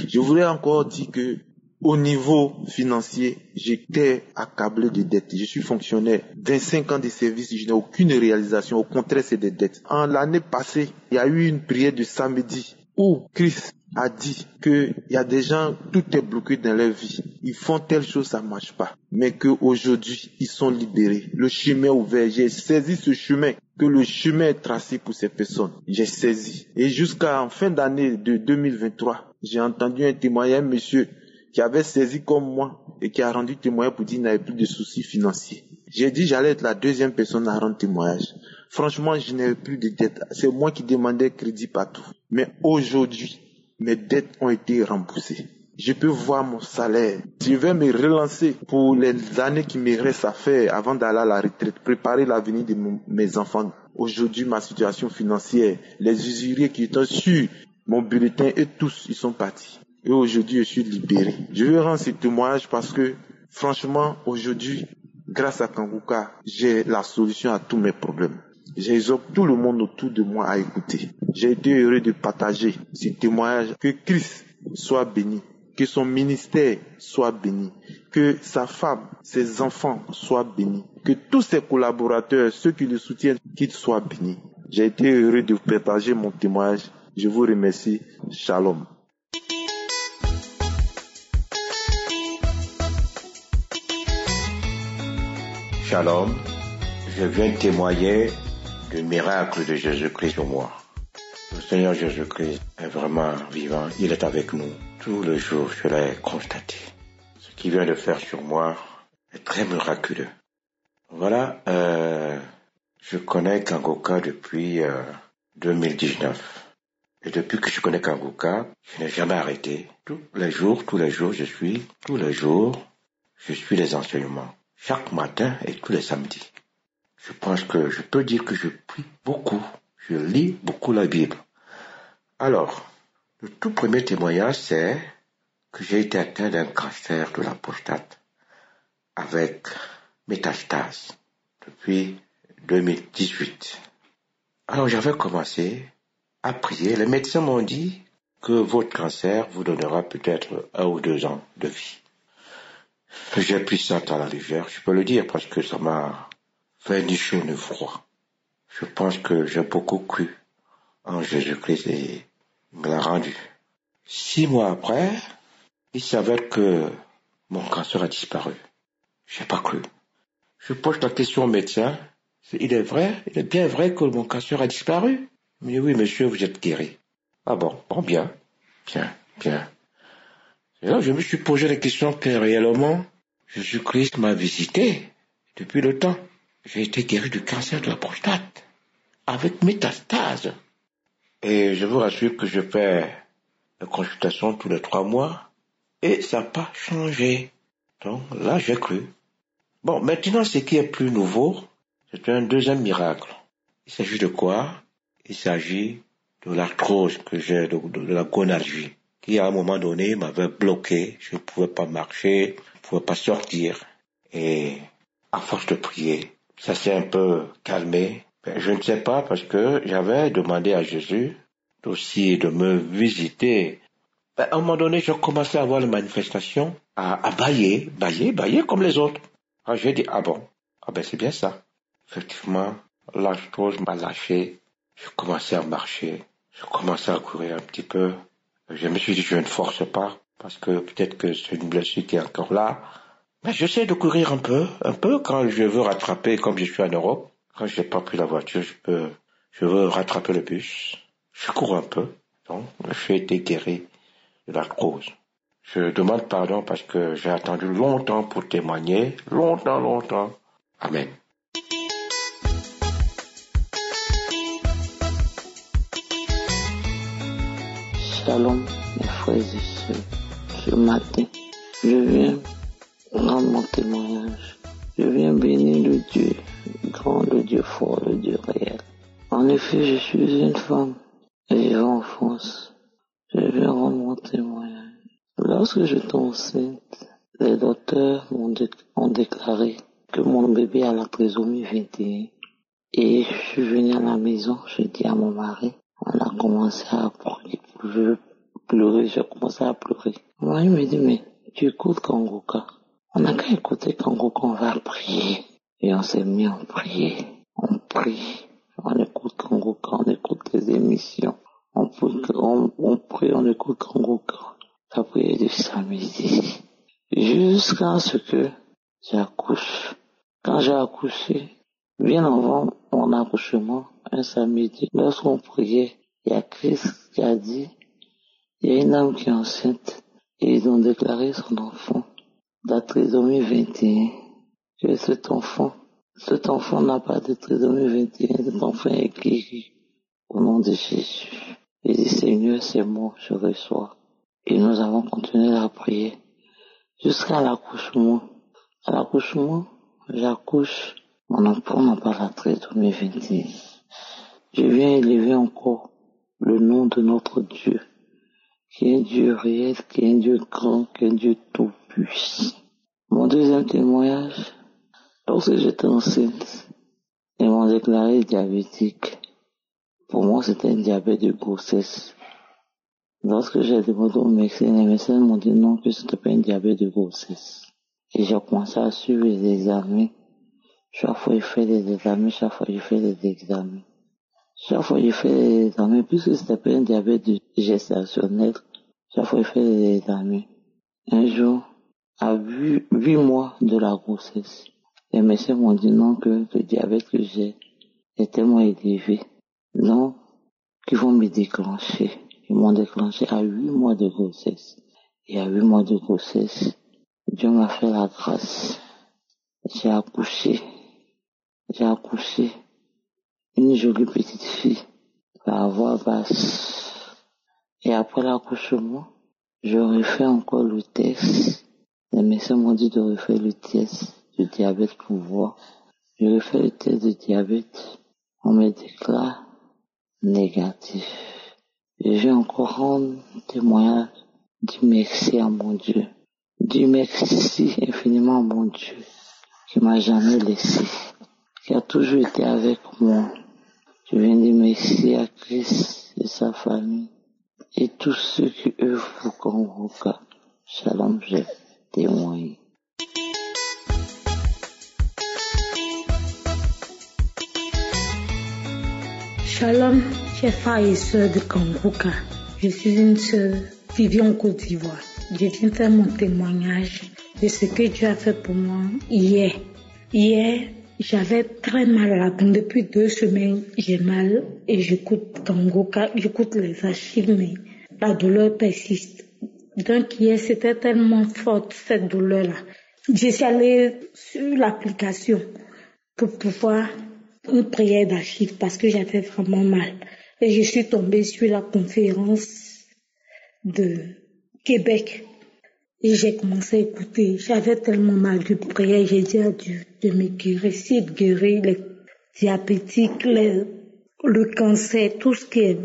Je voulais encore dire que au niveau financier, j'étais accablé de dettes. Je suis fonctionnaire. 25 ans de service, je n'ai aucune réalisation. Au contraire, c'est des dettes. En l'année passée, il y a eu une prière de samedi où Christ a dit qu'il y a des gens, tout est bloqué dans leur vie. Ils font telle chose, ça ne marche pas. Mais qu'aujourd'hui, ils sont libérés. Le chemin est ouvert. J'ai saisi ce chemin, que le chemin est tracé pour ces personnes. J'ai saisi. Et jusqu'à fin d'année de 2023, j'ai entendu un témoignage, un monsieur qui avait saisi comme moi et qui a rendu témoignage pour dire qu'il n'avait plus de soucis financiers. J'ai dit j'allais être la deuxième personne à rendre témoignage. Franchement, je n'avais plus de dettes. C'est moi qui demandais crédit partout. Mais aujourd'hui, mes dettes ont été remboursées. Je peux voir mon salaire. Je vais me relancer pour les années qui me restent à faire avant d'aller à la retraite, préparer l'avenir de mes enfants. Aujourd'hui, ma situation financière, les usuriers qui étaient sur mon bulletin, et tous, ils sont partis. Et aujourd'hui, je suis libéré. Je veux rendre ce témoignage parce que, franchement, aujourd'hui, grâce à Kanguka, j'ai la solution à tous mes problèmes. J'exhorte tout le monde autour de moi à écouter. J'ai été heureux de partager ce témoignage. Que Christ soit béni, que son ministère soit béni, que sa femme, ses enfants soient bénis, que tous ses collaborateurs, ceux qui le soutiennent, qu'ils soient bénis. J'ai été heureux de partager mon témoignage. Je vous remercie. Shalom. Shalom, je viens témoigner du miracle de Jésus-Christ sur moi. Le Seigneur Jésus-Christ est vraiment vivant, il est avec nous. Tous les jours, je l'ai constaté. Ce qu'il vient de faire sur moi est très miraculeux. Voilà, je connais Kanguka depuis 2019. Et depuis que je connais Kanguka, je n'ai jamais arrêté. Tous les jours, je suis les enseignements. Chaque matin et tous les samedis. Je pense que je peux dire que je prie beaucoup. Je lis beaucoup la Bible. Alors, le tout premier témoignage, c'est que j'ai été atteint d'un cancer de la prostate avec métastase depuis 2018. Alors, j'avais commencé à prier. Les médecins m'ont dit que votre cancer vous donnera peut-être 1 ou 2 ans de vie. J'ai pris ça à la légère, je peux le dire, parce que ça m'a fait ni chaud ni froid. Je pense que j'ai beaucoup cru en Jésus-Christ et il me l'a rendu. 6 mois après, il s'avère que mon cancer a disparu. J'ai pas cru. Je pose la question au médecin. Il est bien vrai que mon cancer a disparu? Mais oui, monsieur, vous êtes guéri. Ah bon, bien. Et là, je me suis posé la question que réellement, Jésus-Christ m'a visité depuis le temps. J'ai été guéri du cancer de la prostate, avec métastase. Et je vous rassure que je fais la consultation tous les 3 mois, et ça n'a pas changé. Donc là, j'ai cru. Bon, maintenant, ce qui est plus nouveau, c'est un deuxième miracle. Il s'agit de quoi? Il s'agit de l'arthrose que j'ai, de la gonalgie, qui à un moment donné m'avait bloqué. Je ne pouvais pas marcher, je ne pouvais pas sortir. Et à force de prier, ça s'est un peu calmé. Je ne sais pas, parce que j'avais demandé à Jésus aussi de me visiter. À un moment donné, j'ai commencé à voir les manifestations, à bailler comme les autres. Alors j'ai dit, c'est bien ça. Effectivement, l'arthrose m'a lâché. Je commençais à marcher, je commençais à courir un petit peu. Je me suis dit, je ne force pas, parce que peut-être que c'est une blessure qui est encore là. Mais j'essaie de courir un peu quand je veux rattraper, comme je suis en Europe. Quand je n'ai pas pris la voiture, je veux rattraper le bus. Je cours un peu. Donc, j'ai été guéri de l'arthrose. Je demande pardon parce que j'ai attendu longtemps pour témoigner. Longtemps. Amen. Shalom, mes frères et sœurs. Ce matin, je viens rendre mon témoignage. Je viens bénir le Dieu grand, le Dieu fort, le Dieu réel. En effet, je suis une femme vivant en France. Je viens rendre mon témoignage. Lorsque j'étais enceinte, les docteurs ont déclaré que mon bébé a la trisomie 21. Et je suis venue à la maison, j'ai dit à mon mari, on a commencé à pleurer, j'ai commencé à pleurer. Mon mari me dit, mais tu écoutes Kanguka. On n'a qu'à écouter Kanguka, on va prier. Et on s'est mis à prier. On prie. On écoute Kanguka, on écoute les émissions. On prie, on écoute Kangoka, la prière du samedi, jusqu'à ce que j'accouche. Quand j'ai accouché, bien avant mon accouchement, un samedi, lorsqu'on priait, il y a Christ qui a dit, il y a une âme qui est enceinte, et ils ont déclaré son enfant, la trisomie 21, que cet enfant n'a pas de trisomie 21, cet enfant est guéri au nom de Jésus. Il dit, Seigneur, c'est moi, je reçois. Et nous avons continué à prier jusqu'à l'accouchement. À l'accouchement, j'accouche, mon enfant n'a pas la trisomie 21. Je viens élever encore le nom de notre Dieu, qui est un Dieu réel, qui est un Dieu grand, qui est un Dieu tout-puissant. Mon deuxième témoignage, lorsque j'étais enceinte, ils m'ont déclaré diabétique. Pour moi, c'était un diabète de grossesse. Lorsque j'ai demandé au médecin, les médecins m'ont dit non, que c'était pas un diabète de grossesse. Et j'ai commencé à suivre les examens. Chaque fois, il fait des examens, chaque fois, il fait des examens. Chaque fois, il fait des examens, puisque c'était pas un diabète gestationnel. Chaque fois, il fait des examens. Un jour, à 8 mois de la grossesse, les médecins m'ont dit non, que le diabète que j'ai est tellement élevé. Non, qu'ils vont me déclencher. Ils m'ont déclenché à 8 mois de grossesse. Et à 8 mois de grossesse, Dieu m'a fait la grâce. J'ai accouché une jolie petite fille, par voix basse. Et après l'accouchement, je refais encore le test. Les médecins m'ont dit de refaire le test du diabète pour voir. Je refais le test du diabète. On me déclare négatif. Et j'ai encore rendre témoignage du merci à mon Dieu. Du merci infiniment à mon Dieu, qui m'a jamais laissé, qui a toujours été avec moi. Je viens dire merci à Christ et sa famille, et tous ceux qui œuvrent pour Kangoka. Shalom, j'ai témoigné. Shalom, chers frères et sœurs de Kangoka. Je suis une sœur vivant en Côte d'Ivoire. Je viens faire mon témoignage de ce que Dieu a fait pour moi hier. Hier, j'avais très mal à la tête. Depuis 2 semaines, j'ai mal et j'écoute Kangoka, j'écoute les archives, mais la douleur persiste. Donc hier, c'était tellement forte cette douleur-là. Je suis allée sur l'application pour pouvoir une prière d'archives parce que j'avais vraiment mal. Et je suis tombée sur la conférence de Québec. Et j'ai commencé à écouter. J'avais tellement mal de prière. J'ai dit à Dieu de me guérir. S'il guérit les diabétiques, le cancer, tout ce qui est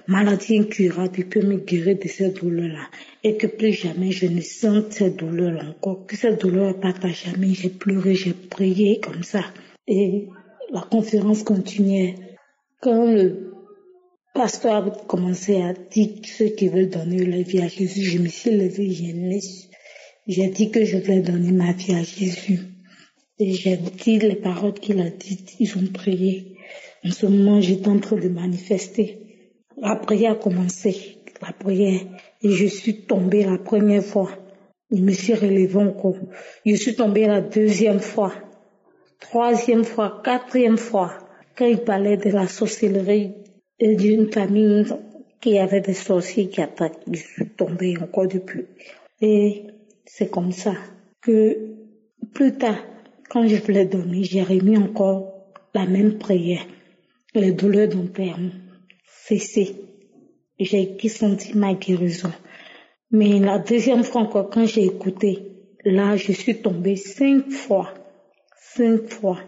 maladie incurable, il peut me guérir de cette douleur-là. Et que plus jamais je ne sente cette douleur encore. Que cette douleur ne parte à jamais. J'ai pleuré, j'ai prié comme ça. Et la conférence continuait. Quand le pasteur a commencé à dire ceux qui veulent donner leur vie à Jésus, je me suis levée, j'ai dit que je voulais donner ma vie à Jésus. Et j'ai dit les paroles qu'il a dites, ils ont prié. En ce moment, j'étais en train de manifester. La prière a commencé, la prière. Et je suis tombée la première fois. Je me suis relevée encore. Je suis tombée la 2e fois, 3e fois, 4e fois. Quand il parlait de la sorcellerie et d'une famille qui avait des sorciers qui attaquent, je suis tombée encore depuis. Et c'est comme ça que plus tard, quand je voulais dormir, j'ai remis encore la même prière. Les douleurs d'un père ont cessé. J'ai senti ma guérison. Mais la 2e fois encore, quand j'ai écouté, là, je suis tombée 5 fois. 5 fois.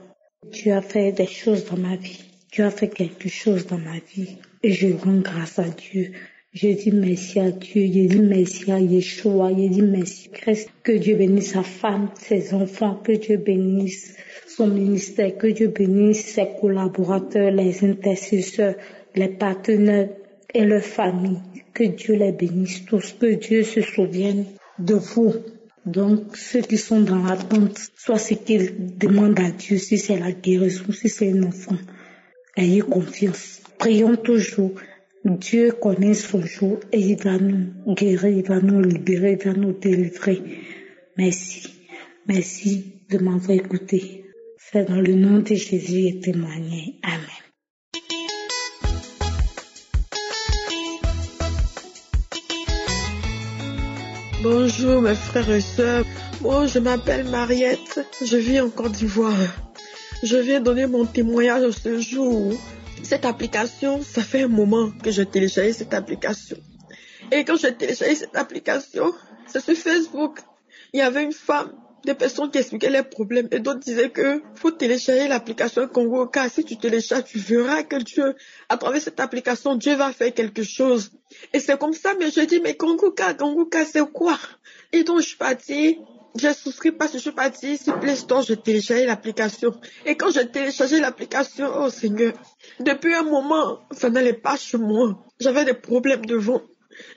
Dieu a fait des choses dans ma vie. Dieu a fait quelque chose dans ma vie. Et je rends grâce à Dieu. Je dis merci à Dieu. Je dis merci à Yeshua. Je dis merci à Christ. Que Dieu bénisse sa femme, ses enfants. Que Dieu bénisse son ministère. Que Dieu bénisse ses collaborateurs, les intercesseurs, les partenaires et leurs familles. Que Dieu les bénisse tous. Que Dieu se souvienne de vous. Donc, ceux qui sont dans l'attente, soit ce qu'ils demandent à Dieu, si c'est la guérison, si c'est un enfant, ayez confiance. Prions toujours. Dieu connaît son jour et il va nous guérir, il va nous libérer, il va nous délivrer. Merci. Merci de m'avoir écouté. C'est dans le nom de Jésus et témoigner. Amen. Bonjour mes frères et sœurs. Moi, je m'appelle Mariette. Je vis en Côte d'Ivoire. Je viens donner mon témoignage ce jour. Cette application, ça fait un moment que je télécharge cette application. Et quand je télécharge cette application, c'est sur Facebook. Il y avait une femme, des personnes qui expliquaient les problèmes et d'autres disaient que faut télécharger l'application Congo car si tu télécharges, tu verras que Dieu, à travers cette application, Dieu va faire quelque chose. Et c'est comme ça, mais je dis, mais Congo c'est quoi? Et donc je suis partie. J'ai souscrit parce que je suis partie sur Play Store, je téléchargeais l'application. Et quand j'ai téléchargé l'application, oh Seigneur, depuis un moment, ça n'allait pas chez moi. J'avais des problèmes de ventre.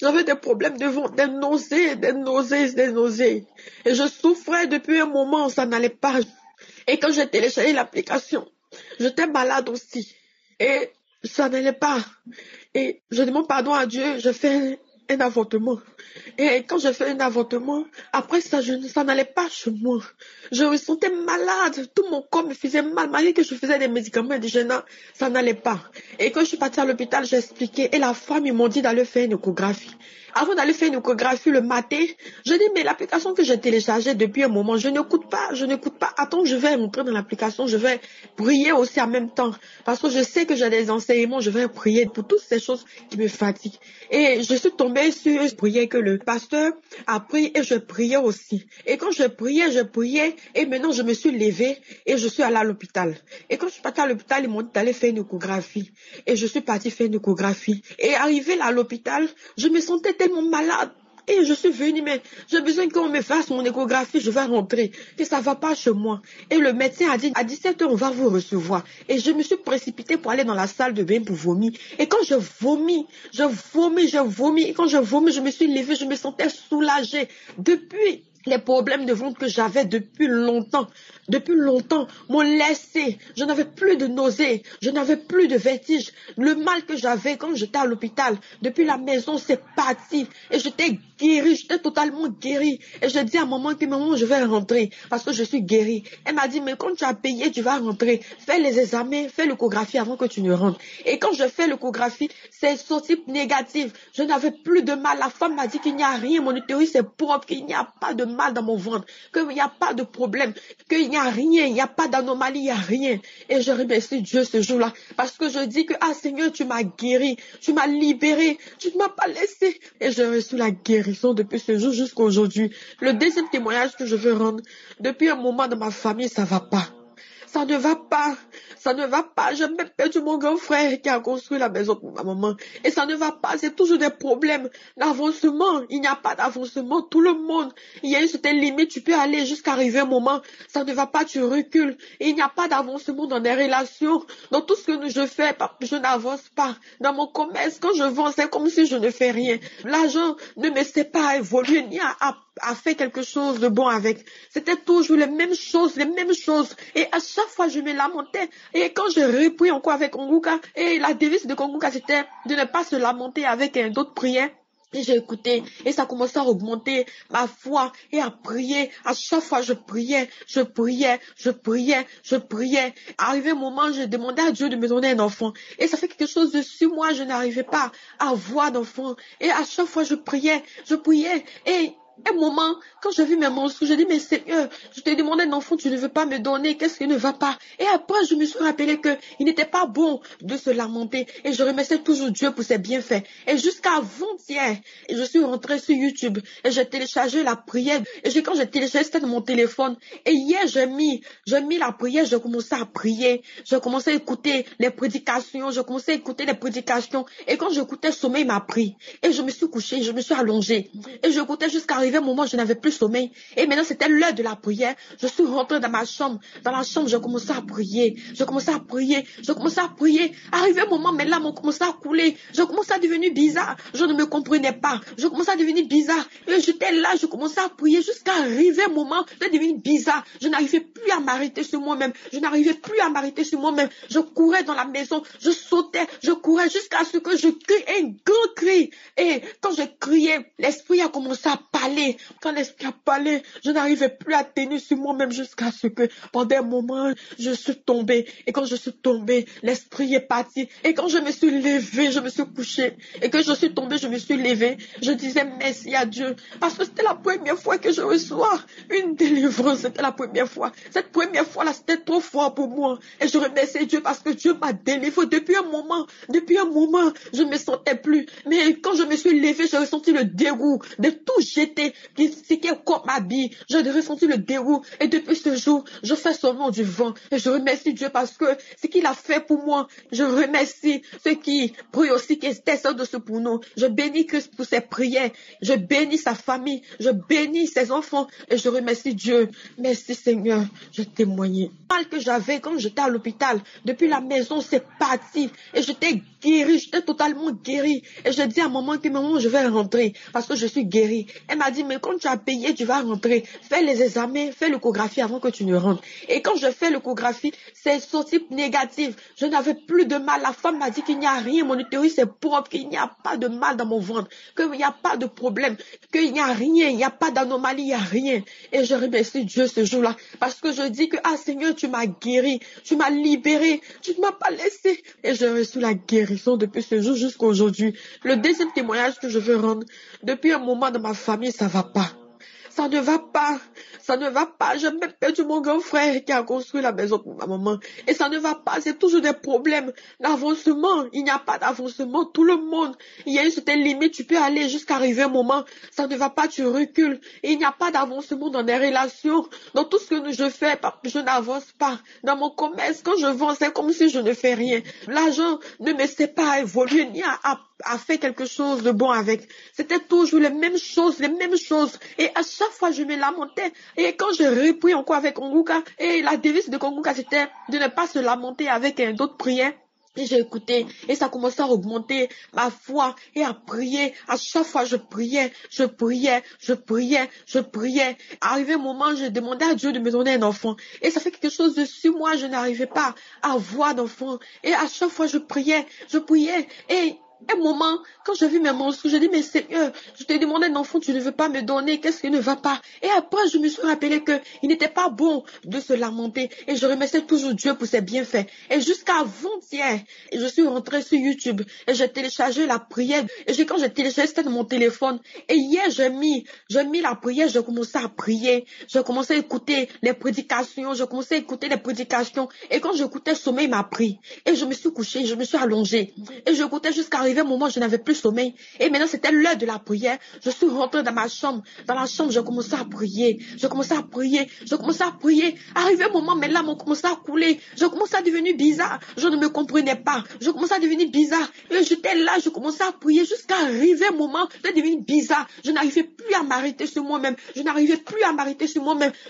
Des nausées. Et je souffrais depuis un moment, ça n'allait pas. Et quand j'ai téléchargé l'application, j'étais malade aussi. Et ça n'allait pas. Et je demande pardon à Dieu, je fais un avortement. Et quand j'ai fait un avortement, après ça, ça n'allait pas chez moi. Je me sentais malade. Tout mon corps me faisait mal. Malgré que je faisais des médicaments indigènes, ça n'allait pas. Et quand je suis partie à l'hôpital, j'ai expliqué. Et la femme, ils m'ont dit d'aller faire une échographie. Avant d'aller faire une échographie le matin, je dis, mais l'application que j'ai téléchargée depuis un moment, je n'écoute pas. Attends, je vais rentrer dans l'application, je vais prier aussi en même temps. Parce que je sais que j'ai des enseignements, je vais prier pour toutes ces choses qui me fatiguent. Et je suis tombée sur prier que le pasteur a prié et je priais aussi. Et quand je priais et maintenant je me suis levée et je suis allée à l'hôpital. Et quand je suis partie à l'hôpital, ils m'ont dit d'aller faire une échographie. Et je suis partie faire une échographie. Et arrivée là à l'hôpital, je me sentais tellement malade. Et je suis venue, mais j'ai besoin qu'on me fasse mon échographie, je vais rentrer. Et ça va pas chez moi. Et le médecin a dit, à 17h, on va vous recevoir. Et je me suis précipitée pour aller dans la salle de bain pour vomir. Et quand je vomis. Et quand je vomis, je me suis levée, je me sentais soulagée. Depuis les problèmes de ventre que j'avais depuis longtemps m'ont laissé. Je n'avais plus de nausées, je n'avais plus de vertige. Le mal que j'avais quand j'étais à l'hôpital, depuis la maison, c'est parti. Et j'étais guérie, j'étais totalement guérie. Et je dis à maman que maman, je vais rentrer parce que je suis guérie. Elle m'a dit, mais quand tu as payé, tu vas rentrer. Fais les examens, fais l'échographie avant que tu ne rentres. Et quand je fais l'échographie, c'est sorti négatif. Je n'avais plus de mal. La femme m'a dit qu'il n'y a rien, mon utérus est propre, qu'il n'y a pas de mal dans mon ventre, qu'il n'y a pas de problème, qu'il n'y a rien, il n'y a pas d'anomalie, il n'y a rien. Et je remercie Dieu ce jour-là parce que je dis que, ah Seigneur, tu m'as guéri, tu m'as libéré, tu ne m'as pas laissé. Et j'ai reçu la guérison depuis ce jour jusqu'à aujourd'hui. Le deuxième témoignage que je veux rendre, depuis un moment dans ma famille, ça va pas. Ça ne va pas. J'ai même perdu mon grand frère qui a construit la maison pour ma maman. Et ça ne va pas. C'est toujours des problèmes d'avancement. Il n'y a pas d'avancement. Tout le monde, il y a une certaine limite. Tu peux aller jusqu'à arriver un moment. Ça ne va pas, tu recules. Et il n'y a pas d'avancement dans les relations. Dans tout ce que je fais, je n'avance pas. Dans mon commerce, quand je vends, c'est comme si je ne fais rien. L'argent ne me sait pas évoluer ni à faire quelque chose de bon avec. C'était toujours les mêmes choses. Et à chaque fois, je me lamentais. Et quand je repris encore avec Konguka, et la devise de Konguka, c'était de ne pas se lamenter avec d'autres prières. Et j'ai écouté, et ça commençait à augmenter ma foi, et à prier. À chaque fois, je priais. Arrivé un moment, j'ai demandé à Dieu de me donner un enfant. Et ça fait quelque chose de 6 mois, je n'arrivais pas à avoir d'enfant. Et à chaque fois, je priais. Et un moment, quand j'ai vu mes mensonges, j'ai dit, mais Seigneur, je t'ai demandé un enfant, tu ne veux pas me donner, qu'est-ce qui ne va pas? Et après, je me suis rappelé que il n'était pas bon de se lamenter. Et je remerciais toujours Dieu pour ses bienfaits. Et jusqu'à avant-hier, je suis rentrée sur YouTube et j'ai téléchargé la prière. Et quand j'ai téléchargé, c'était dans mon téléphone. Et hier, j'ai mis la prière, j'ai commencé à prier. J'ai commencé à écouter les prédications. Et quand j'écoutais, le sommeil m'a pris. Et je me suis couchée, je me suis allongée. Et j'écoutais jusqu'à arrivé un moment, je n'avais plus sommeil. Et maintenant, c'était l'heure de la prière. Je suis rentrée dans ma chambre. Dans la chambre, je commençais à prier. Je commençais à prier. Je commençais à prier. Arrivé un moment, mes larmes ont commencé à couler. Je commençais à devenir bizarre. Je ne me comprenais pas. Je commençais à devenir bizarre. Et j'étais là, je commençais à prier jusqu'à arriver un moment de devenir bizarre. Je n'arrivais plus à m'arrêter sur moi-même. Je n'arrivais plus à m'arrêter sur moi-même. Je courais dans la maison. Je sautais. Je courais jusqu'à ce que je crie un grand cri. Et quand je criais, l'esprit a commencé à parler. Quand l'esprit a parlé, je n'arrivais plus à tenir sur moi-même jusqu'à ce que pendant un moment, je suis tombée. Et quand je suis tombée, l'esprit est parti. Et quand je me suis levée, je me suis couchée. Et que je suis tombée, je me suis levée. Je disais merci à Dieu. Parce que c'était la première fois que je reçois une délivrance. C'était la première fois. Cette première fois-là, c'était trop fort pour moi. Et je remercie Dieu parce que Dieu m'a délivré depuis un moment. Depuis un moment, je ne me sentais plus. Mais quand je me suis levée, j'ai ressenti le dégoût de tout jeter. C'était comme ma bille. J'ai ressenti le dégoût. Et depuis ce jour, je fais seulement du vent. Et je remercie Dieu parce que ce qu'il a fait pour moi, je remercie ceux qui prient aussi qui intercèdent de ce pour nous. Je bénis Christ pour ses prières. Je bénis sa famille. Je bénis ses enfants. Et je remercie Dieu. Merci Seigneur. Je témoigne. Le mal que j'avais quand j'étais à l'hôpital, depuis la maison, c'est parti. Et j'étais guérie. J'étais totalement guérie. Et je dis à maman que maman, je vais rentrer parce que je suis guérie. Elle m'a dit, mais quand tu as payé, tu vas rentrer. Fais les examens, fais l'échographie avant que tu ne rentres. Et quand je fais l'échographie, c'est sorti négatif. Je n'avais plus de mal. La femme m'a dit qu'il n'y a rien. Mon utérus est propre, qu'il n'y a pas de mal dans mon ventre, qu'il n'y a pas de problème, qu'il n'y a rien, il n'y a pas d'anomalie, il n'y a rien. Et je remercie Dieu ce jour-là parce que je dis que, ah Seigneur, tu m'as guéri, tu m'as libéré, tu ne m'as pas laissé. Et j'ai reçu la guérison depuis ce jour jusqu'à aujourd'hui. Le deuxième témoignage que je veux rendre, depuis un moment dans ma famille, ça va pas. Ça ne va pas. Ça ne va pas. J'ai même perdu mon grand frère qui a construit la maison pour ma maman. Et ça ne va pas. C'est toujours des problèmes d'avancement. Il n'y a pas d'avancement. Tout le monde, il y a une certaine limite. Tu peux aller jusqu'à arriver un moment. Ça ne va pas. Tu recules. Et il n'y a pas d'avancement dans les relations. Dans tout ce que je fais, je n'avance pas. Dans mon commerce, quand je vends, c'est comme si je ne fais rien. L'argent ne me sait pas évoluer ni à faire quelque chose de bon avec. C'était toujours les mêmes choses, les mêmes choses. Et à chaque fois, je me lamentais. Et quand je repris encore avec Konguka, et la devise de Konguka, c'était de ne pas se lamenter avec d'autres prières. Et j'ai écouté, et ça commençait à augmenter ma foi, et à prier. À chaque fois, je priais, je priais, je priais, je priais. Arrivé un moment, j'ai demandé à Dieu de me donner un enfant. Et ça fait quelque chose de sur moi, je n'arrivais pas à avoir d'enfant. Et à chaque fois, je priais, et un moment, quand j'ai vu mes mensonges, j'ai dit, mais Seigneur, je t'ai demandé un enfant, tu ne veux pas me donner, qu'est-ce qui ne va pas? Et après, je me suis rappelé qu'il n'était pas bon de se lamenter. Et je remerciais toujours Dieu pour ses bienfaits. Et jusqu'à avant-hier, je suis rentrée sur YouTube et j'ai téléchargé la prière. Et quand j'ai téléchargé, c'était dans mon téléphone. Et hier, j'ai mis la prière, j'ai commencé à prier. J'ai commencé à écouter les prédications, Et quand j'écoutais, le sommeil m'a pris. Et je me suis couchée, je me suis allongée. Et j'écoutais jusqu'à arrivé un moment, je n'avais plus sommeil. Et maintenant, c'était l'heure de la prière. Je suis rentrée dans ma chambre. Dans la chambre, j'ai commencé à prier. Arrivé un moment, mes larmes ont commencé à couler. Je commençais à devenir bizarre. Je ne me comprenais pas. Je commençais à devenir bizarre. Et j'étais là, je commençais à prier jusqu'à arriver un moment de devenir bizarre. Je n'arrivais plus à m'arrêter sur moi-même.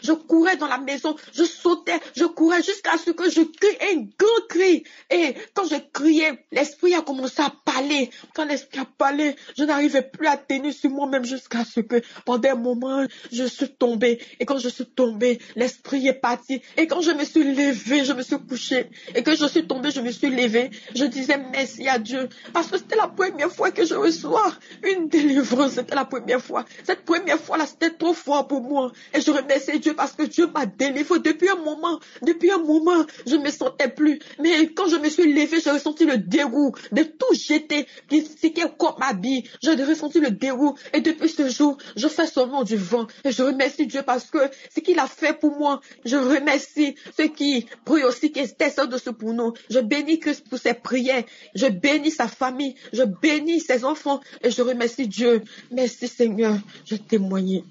Je courais dans la maison. Je sautais. Je courais jusqu'à ce que je crie un grand cri. Et quand je criais, l'esprit a commencé à parler. Quand l'esprit a parlé, je n'arrivais plus à tenir sur moi-même jusqu'à ce que pendant un moment, je suis tombée. Et quand je suis tombée, l'esprit est parti. Et quand je me suis levée, je me suis couchée. Et que je suis tombée, je me suis levée. Je disais merci à Dieu. Parce que c'était la première fois que je reçois une délivrance. C'était la première fois. Cette première fois-là, c'était trop fort pour moi. Et je remercie Dieu parce que Dieu m'a délivré depuis un moment. Je ne me sentais plus. Mais quand je me suis levée, j'ai ressenti le dégoût de tout jeter. C'était comme ma bille. J'ai ressenti le dégoût. Et depuis ce jour, je fais seulement du vent. Et je remercie Dieu parce que ce qu'il a fait pour moi, je remercie ceux qui prient aussi, qui intercèdent de ce pour nous. Je bénis Christ pour ses prières. Je bénis sa famille. Je bénis ses enfants. Et je remercie Dieu. Merci Seigneur. Je témoigne.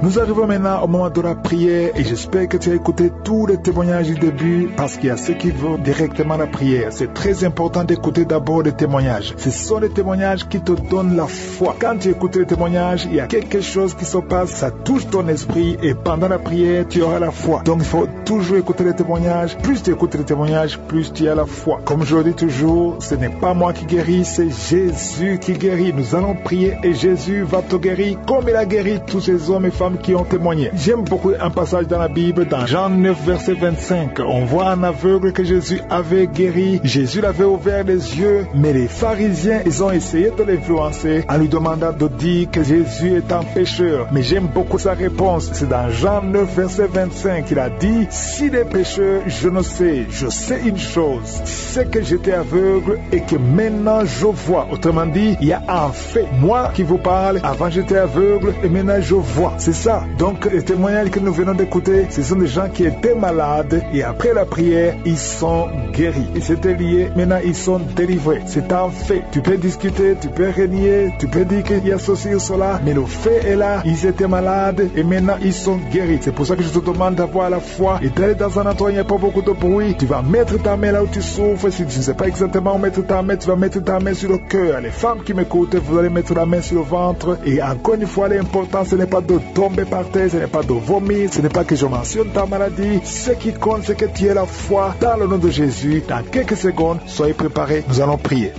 Nous arrivons maintenant au moment de la prière et j'espère que tu as écouté tous les témoignages du début parce qu'il y a ceux qui vont directement à la prière. C'est très important d'écouter d'abord les témoignages. Ce sont les témoignages qui te donnent la foi. Quand tu écoutes les témoignages, il y a quelque chose qui se passe, ça touche ton esprit et pendant la prière, tu auras la foi. Donc il faut toujours écouter les témoignages. Plus tu écoutes les témoignages, plus tu as la foi. Comme je le dis toujours, ce n'est pas moi qui guéris, c'est Jésus qui guérit. Nous allons prier et Jésus va te guérir comme il a guéri tous ces hommes et femmes qui ont témoigné. J'aime beaucoup un passage dans la Bible, dans Jean 9, verset 25. On voit un aveugle que Jésus avait guéri. Jésus l'avait ouvert les yeux, mais les pharisiens, ils ont essayé de l'influencer en lui demandant de dire que Jésus est un pécheur. Mais j'aime beaucoup sa réponse. C'est dans Jean 9, verset 25 qu'il a dit, si les pécheurs, je ne sais, je sais une chose, c'est que j'étais aveugle et que maintenant je vois. Autrement dit, il y a un fait. Moi qui vous parle, avant j'étais aveugle et maintenant je vois. C'est ça. Donc les témoignages que nous venons d'écouter, ce sont des gens qui étaient malades et après la prière, ils sont guéris. Ils étaient liés, maintenant ils sont délivrés. C'est un fait. Tu peux discuter, tu peux renier, tu peux dire qu'il y a ceci ou cela, mais le fait est là. Ils étaient malades et maintenant ils sont guéris. C'est pour ça que je te demande d'avoir la foi et d'aller dans un endroit où il n'y a pas beaucoup de bruit. Tu vas mettre ta main là où tu souffres. Si tu ne sais pas exactement où mettre ta main, tu vas mettre ta main sur le cœur. Les femmes qui m'écoutent, vous allez mettre la main sur le ventre. Et encore une fois, l'important, ce n'est pas de tomber par terre, ce n'est pas de vomir, ce n'est pas que je mentionne ta maladie. Ce qui compte, c'est que tu aies la foi dans le nom de Jésus. Dans quelques secondes, soyez préparés, nous allons prier.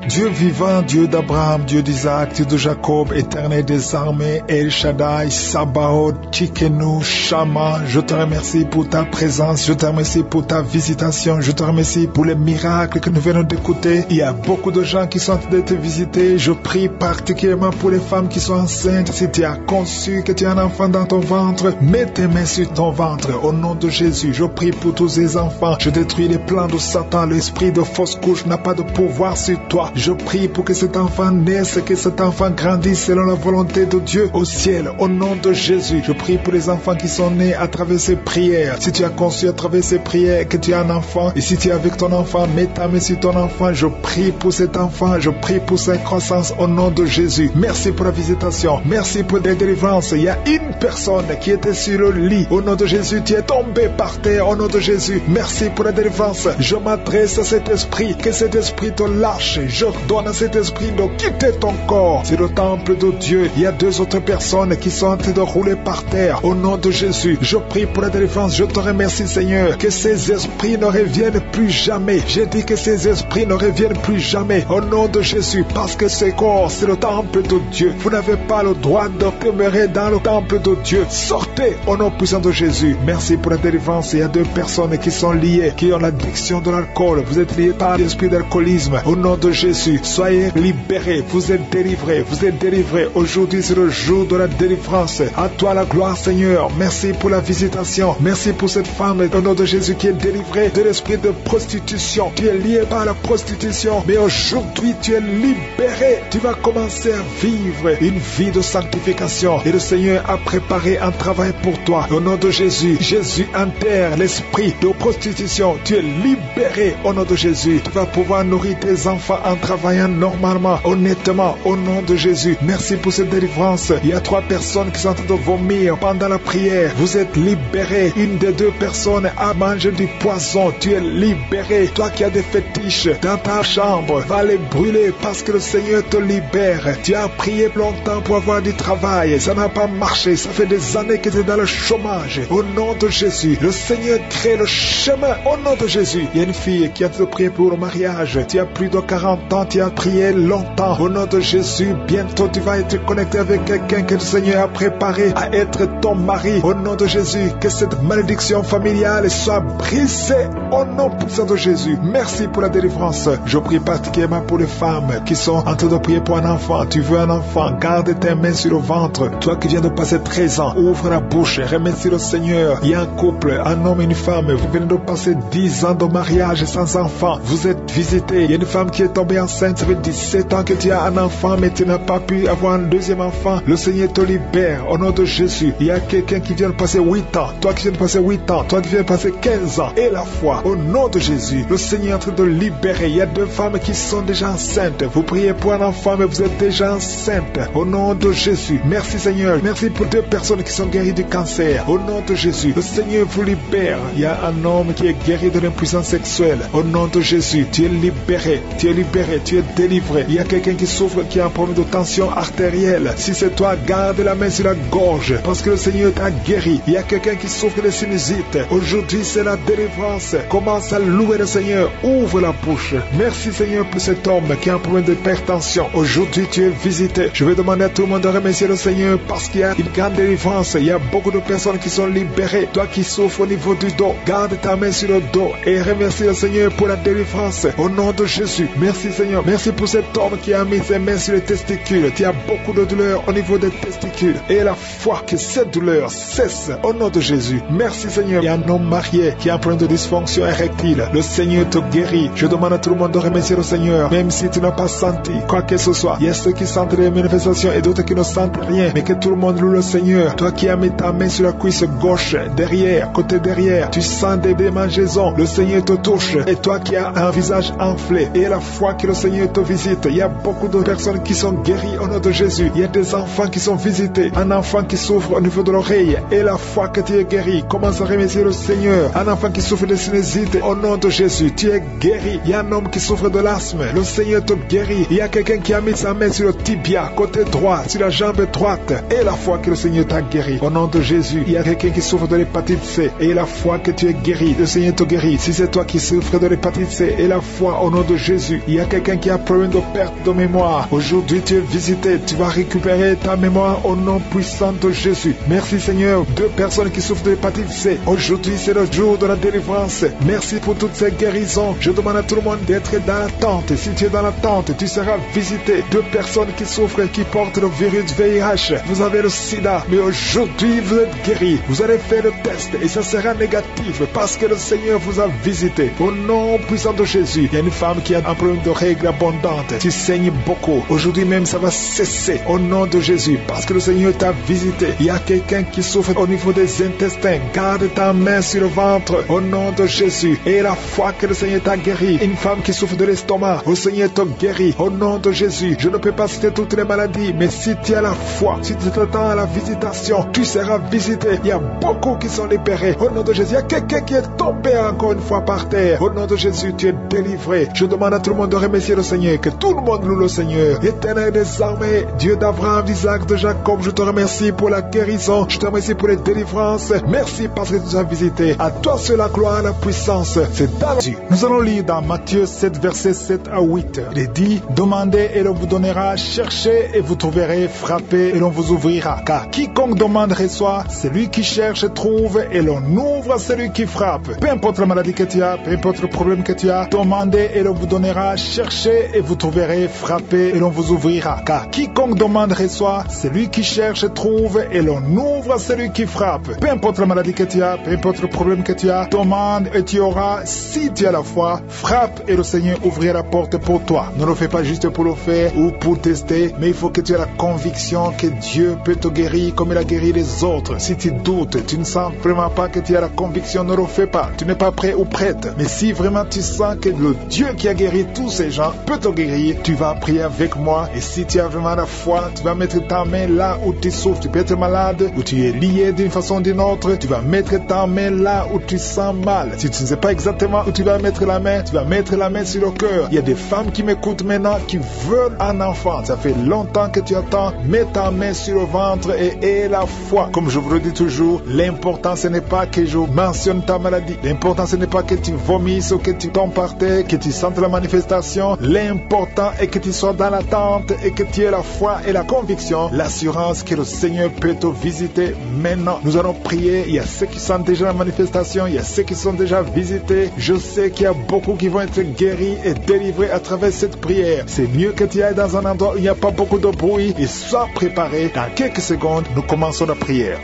Dieu vivant, Dieu d'Abraham, Dieu d'Isaac, Dieu de Jacob, éternel des armées, El Shaddai, Sabaoth, Tsidkenu, Shama, je te remercie pour ta présence, je te remercie pour ta visitation, je te remercie pour les miracles que nous venons d'écouter. Il y a beaucoup de gens qui sont en train d'être visités. Je prie particulièrement pour les femmes qui sont enceintes. Si tu as conçu que tu as un enfant dans ton ventre, mets tes mains sur ton ventre. Au nom de Jésus, je prie pour tous ces enfants. Je détruis les plans de Satan. L'esprit de fausse couche n'a pas de pouvoir sur toi. Je prie pour que cet enfant naisse, que cet enfant grandisse selon la volonté de Dieu au ciel. Au nom de Jésus, je prie pour les enfants qui sont nés à travers ces prières. Si tu as conçu à travers ces prières que tu as un enfant, et si tu es avec ton enfant, mets ta main sur ton enfant. Je prie pour cet enfant, je prie pour sa croissance au nom de Jésus. Merci pour la visitation, merci pour la délivrance. Il y a une personne qui était sur le lit. Au nom de Jésus, tu es tombé par terre. Au nom de Jésus, merci pour la délivrance. Je m'adresse à cet esprit, que cet esprit te lâche. Je donne à cet esprit de quitter ton corps. C'est le temple de Dieu. Il y a deux autres personnes qui sont en train de rouler par terre. Au nom de Jésus, je prie pour la délivrance. Je te remercie, Seigneur, que ces esprits ne reviennent plus jamais. J'ai dit que ces esprits ne reviennent plus jamais. Au nom de Jésus, parce que ce corps, c'est le temple de Dieu. Vous n'avez pas le droit de demeurer dans le temple de Dieu. Sortez au nom puissant de Jésus. Merci pour la délivrance. Il y a deux personnes qui sont liées, qui ont l'addiction de l'alcool. Vous êtes liés par l'esprit d'alcoolisme. Au nom de Jésus, soyez libérés, vous êtes délivrés, vous êtes délivrés. Aujourd'hui, c'est le jour de la délivrance. À toi la gloire, Seigneur. Merci pour la visitation. Merci pour cette femme, au nom de Jésus, qui est délivrée de l'esprit de prostitution. Tu es lié par la prostitution, mais aujourd'hui, tu es libéré. Tu vas commencer à vivre une vie de sanctification. Et le Seigneur a préparé un travail pour toi. Au nom de Jésus, Jésus enterre l'esprit de prostitution. Tu es libéré au nom de Jésus. Tu vas pouvoir nourrir tes enfants en travaillant normalement, honnêtement, au nom de Jésus. Merci pour cette délivrance. Il y a 3 personnes qui sont en train de vomir pendant la prière. Vous êtes libérés. Une des 2 personnes a mangé du poison. Tu es libéré. Toi qui as des fétiches dans ta chambre, va les brûler parce que le Seigneur te libère. Tu as prié longtemps pour avoir du travail. Ça n'a pas marché. Ça fait des années que tu es dans le chômage. Au nom de Jésus, le Seigneur crée le chemin. Au nom de Jésus, il y a une fille qui a te prié pour le mariage. Tu as plus de 40 ans. Tu as prié longtemps. Au nom de Jésus, bientôt tu vas être connecté avec quelqu'un que le Seigneur a préparé à être ton mari. Au nom de Jésus, que cette malédiction familiale soit brisée. Au nom puissant de Jésus, merci pour la délivrance. Je prie particulièrement pour les femmes qui sont en train de prier pour un enfant. Tu veux un enfant, garde tes mains sur le ventre. Toi qui viens de passer 13 ans, ouvre la bouche, remercie le Seigneur. Il y a un couple, un homme et une femme. Vous venez de passer 10 ans de mariage sans enfant. Vous êtes visités. Il y a une femme qui est tombée enceinte. Ça fait 17 ans que tu as un enfant, mais tu n'as pas pu avoir un deuxième enfant. Le Seigneur te libère au nom de Jésus. Il y a quelqu'un qui vient de de passer 8 ans, toi qui viens de passer 8 ans, toi qui viens de passer 15 ans, et la foi, au nom de Jésus, le Seigneur est en train de libérer. Il y a 2 femmes qui sont déjà enceintes. Vous priez pour un enfant, mais vous êtes déjà enceinte. Au nom de Jésus, merci Seigneur. Merci pour 2 personnes qui sont guéries du cancer. Au nom de Jésus, le Seigneur vous libère. Il y a un homme qui est guéri de l'impuissance sexuelle. Au nom de Jésus, tu es libéré, tu es libéré, tu es délivré. Il y a quelqu'un qui souffre, qui a un problème de tension artérielle. Si c'est toi, garde la main sur la gorge, parce que le Seigneur t'a guéri. Il y a quelqu'un qui souffre de sinusite. Aujourd'hui, c'est la délivrance. Commence à louer le Seigneur. Ouvre la bouche. Merci Seigneur pour cet homme qui a un problème d'hypertension. Aujourd'hui, tu es visité. Je vais demander à tout le monde de remercier le Seigneur parce qu'il y a une grande délivrance. Il y a beaucoup de personnes qui sont libérées. Toi qui souffres au niveau du dos, garde ta main sur le dos et remercie le Seigneur pour la délivrance. Au nom de Jésus. Merci Seigneur. Merci pour cet homme qui a mis ses mains sur les testicules. Tu as beaucoup de douleur au niveau des testicules. Et la foi que cette douleur cesse au nom de Jésus. Merci Seigneur. Il y a un homme marié qui a un problème de dysfonction érectile. Le Seigneur te guérit. Je demande à tout le monde de remercier le Seigneur. Même si tu n'as pas senti quoi que ce soit. Il y a ceux qui sentent les manifestations et d'autres qui ne sentent rien. Mais que tout le monde loue le Seigneur. Toi qui as mis ta main sur la cuisse gauche, derrière, côté derrière, tu sens des démangeaisons. Le Seigneur te touche. Et toi qui as un visage enflé et la foi que le Seigneur te visite. Il y a beaucoup de personnes qui sont guéries au nom de Jésus. Il y a des enfants qui sont visités. Un enfant qui souffre au niveau de l'oreille et la foi que tu es guéri. Commence à remercier le Seigneur. Un enfant qui souffre de sinusite au nom de Jésus. Tu es guéri. Il y a un homme qui souffre de l'asthme. Le Seigneur te guérit. Il y a quelqu'un qui a mis sa main sur le tibia, côté droit, sur la jambe droite. Et la foi que le Seigneur t'a guéri. Au nom de Jésus. Il y a quelqu'un qui souffre de l'hépatite C. Et la foi que tu es guéri. Le Seigneur te guérit. Si c'est toi qui souffres de l'hépatite C, et la foi au nom de Jésus. Il y a quelqu'un qui a problème de perte de mémoire. Aujourd'hui, tu es visité. Tu vas récupérer ta mémoire au nom puissant de Jésus. Merci Seigneur. 2 personnes qui souffrent de l'hépatite C. Aujourd'hui, c'est le jour de la délivrance. Merci pour toutes ces guérisons. Je demande à tout le monde d'être dans la tente. Si tu es dans la tente, tu seras visité. 2 personnes qui souffrent et qui portent le virus VIH. Vous avez le sida, mais aujourd'hui vous êtes guéris. Vous allez faire le test et ça sera négatif parce que le Seigneur vous a visité. Au nom puissant de Jésus. Il y a une femme qui a un problème de règles abondantes. Tu saignes beaucoup. Aujourd'hui même ça va cesser au nom de Jésus parce que le Seigneur t'a visité. Il y a quelqu'un qui souffre au niveau des intestins. Garde ta main sur le ventre au nom de Jésus. Et la foi que le Seigneur t'a guéri. Une femme qui souffre de l'estomac, le Seigneur te guérit au nom de Jésus. Je ne peux pas citer toutes les maladies, mais si tu as la foi, si tu t'attends à la visitation, tu seras visité. Il y a beaucoup qui sont libérés au nom de Jésus. Il y a quelqu'un qui est tombé encore une fois par terre. Au nom de Jésus, tu es délivré. Je demande à tout le monde de remercier le Seigneur, que tout le monde loue le Seigneur. Éternel des armées, Dieu d'Abraham, d'Isaac, de Jacob, je te remercie pour la guérison. Je te remercie pour les délivrances. Merci parce que tu nous as visité. À toi seul la gloire, la puissance. C'est dans Dieu. Nous allons lire dans Matthieu 7, versets 7 à 8. Il est dit, demandez et l'on vous donnera, cherchez et vous trouverez, frappez et l'on vous ouvrira. Car quiconque demande reçoit, celui qui cherche trouve et l'on ouvre à celui qui frappe. Peu importe la maladie que tu as, peu importe le problème que tu as, demandez et l'on vous donnera, cherchez et vous trouverez, frappez et l'on vous ouvrira. Car quiconque demande reçoit, celui qui cherche trouve et l'on ouvre à celui qui frappe. Peu importe la maladie que tu as, peu importe le problème que tu as, demande et tu auras. Si tu as la foi, frappe et le Seigneur ouvrira la porte pour toi. Ne le fais pas juste pour le faire ou pour tester, mais il faut que tu aies la conviction que Dieu peut te guérir comme il a guéri les autres. Si tu doutes, tu ne sens vraiment pas que tu as la conviction, ne le fais pas. Tu n'es pas prêt ou prête. Mais si vraiment tu sens que le Dieu qui a guéri tous ces gens peut te guérir, tu vas prier avec moi. Et si tu as vraiment la foi, tu vas mettre ta main là où tu souffres. Tu peux être malade ou tu es lié d'une façon ou d'une autre. Tu vas mettre ta main là où tu sens mal. Si tu ne sais pas exactement où tu vas mettre la main, tu vas mettre la main sur le cœur. Il y a des femmes qui m'écoutent maintenant qui veulent un enfant. Ça fait longtemps que tu attends. Mets ta main sur le ventre et aie la foi. Comme je vous le dis toujours, l'important ce n'est pas que je mentionne ta maladie. L'important ce n'est pas que tu vomisses ou que tu tombes par terre, que tu sentes la manifestation. L'important est que tu sois dans l'attente et que tu aies la foi et la conviction, l'assurance que le Seigneur peut te visiter maintenant. Nous allons prier. Il y a ceux qui sentent déjà la manifestation, il y a ceux qui sont déjà visités. Je sais qu'il y a beaucoup qui vont être guéris et délivrés à travers cette prière. C'est mieux que tu ailles dans un endroit où il n'y a pas beaucoup de bruit et sois préparé. Dans quelques secondes, nous commençons la prière.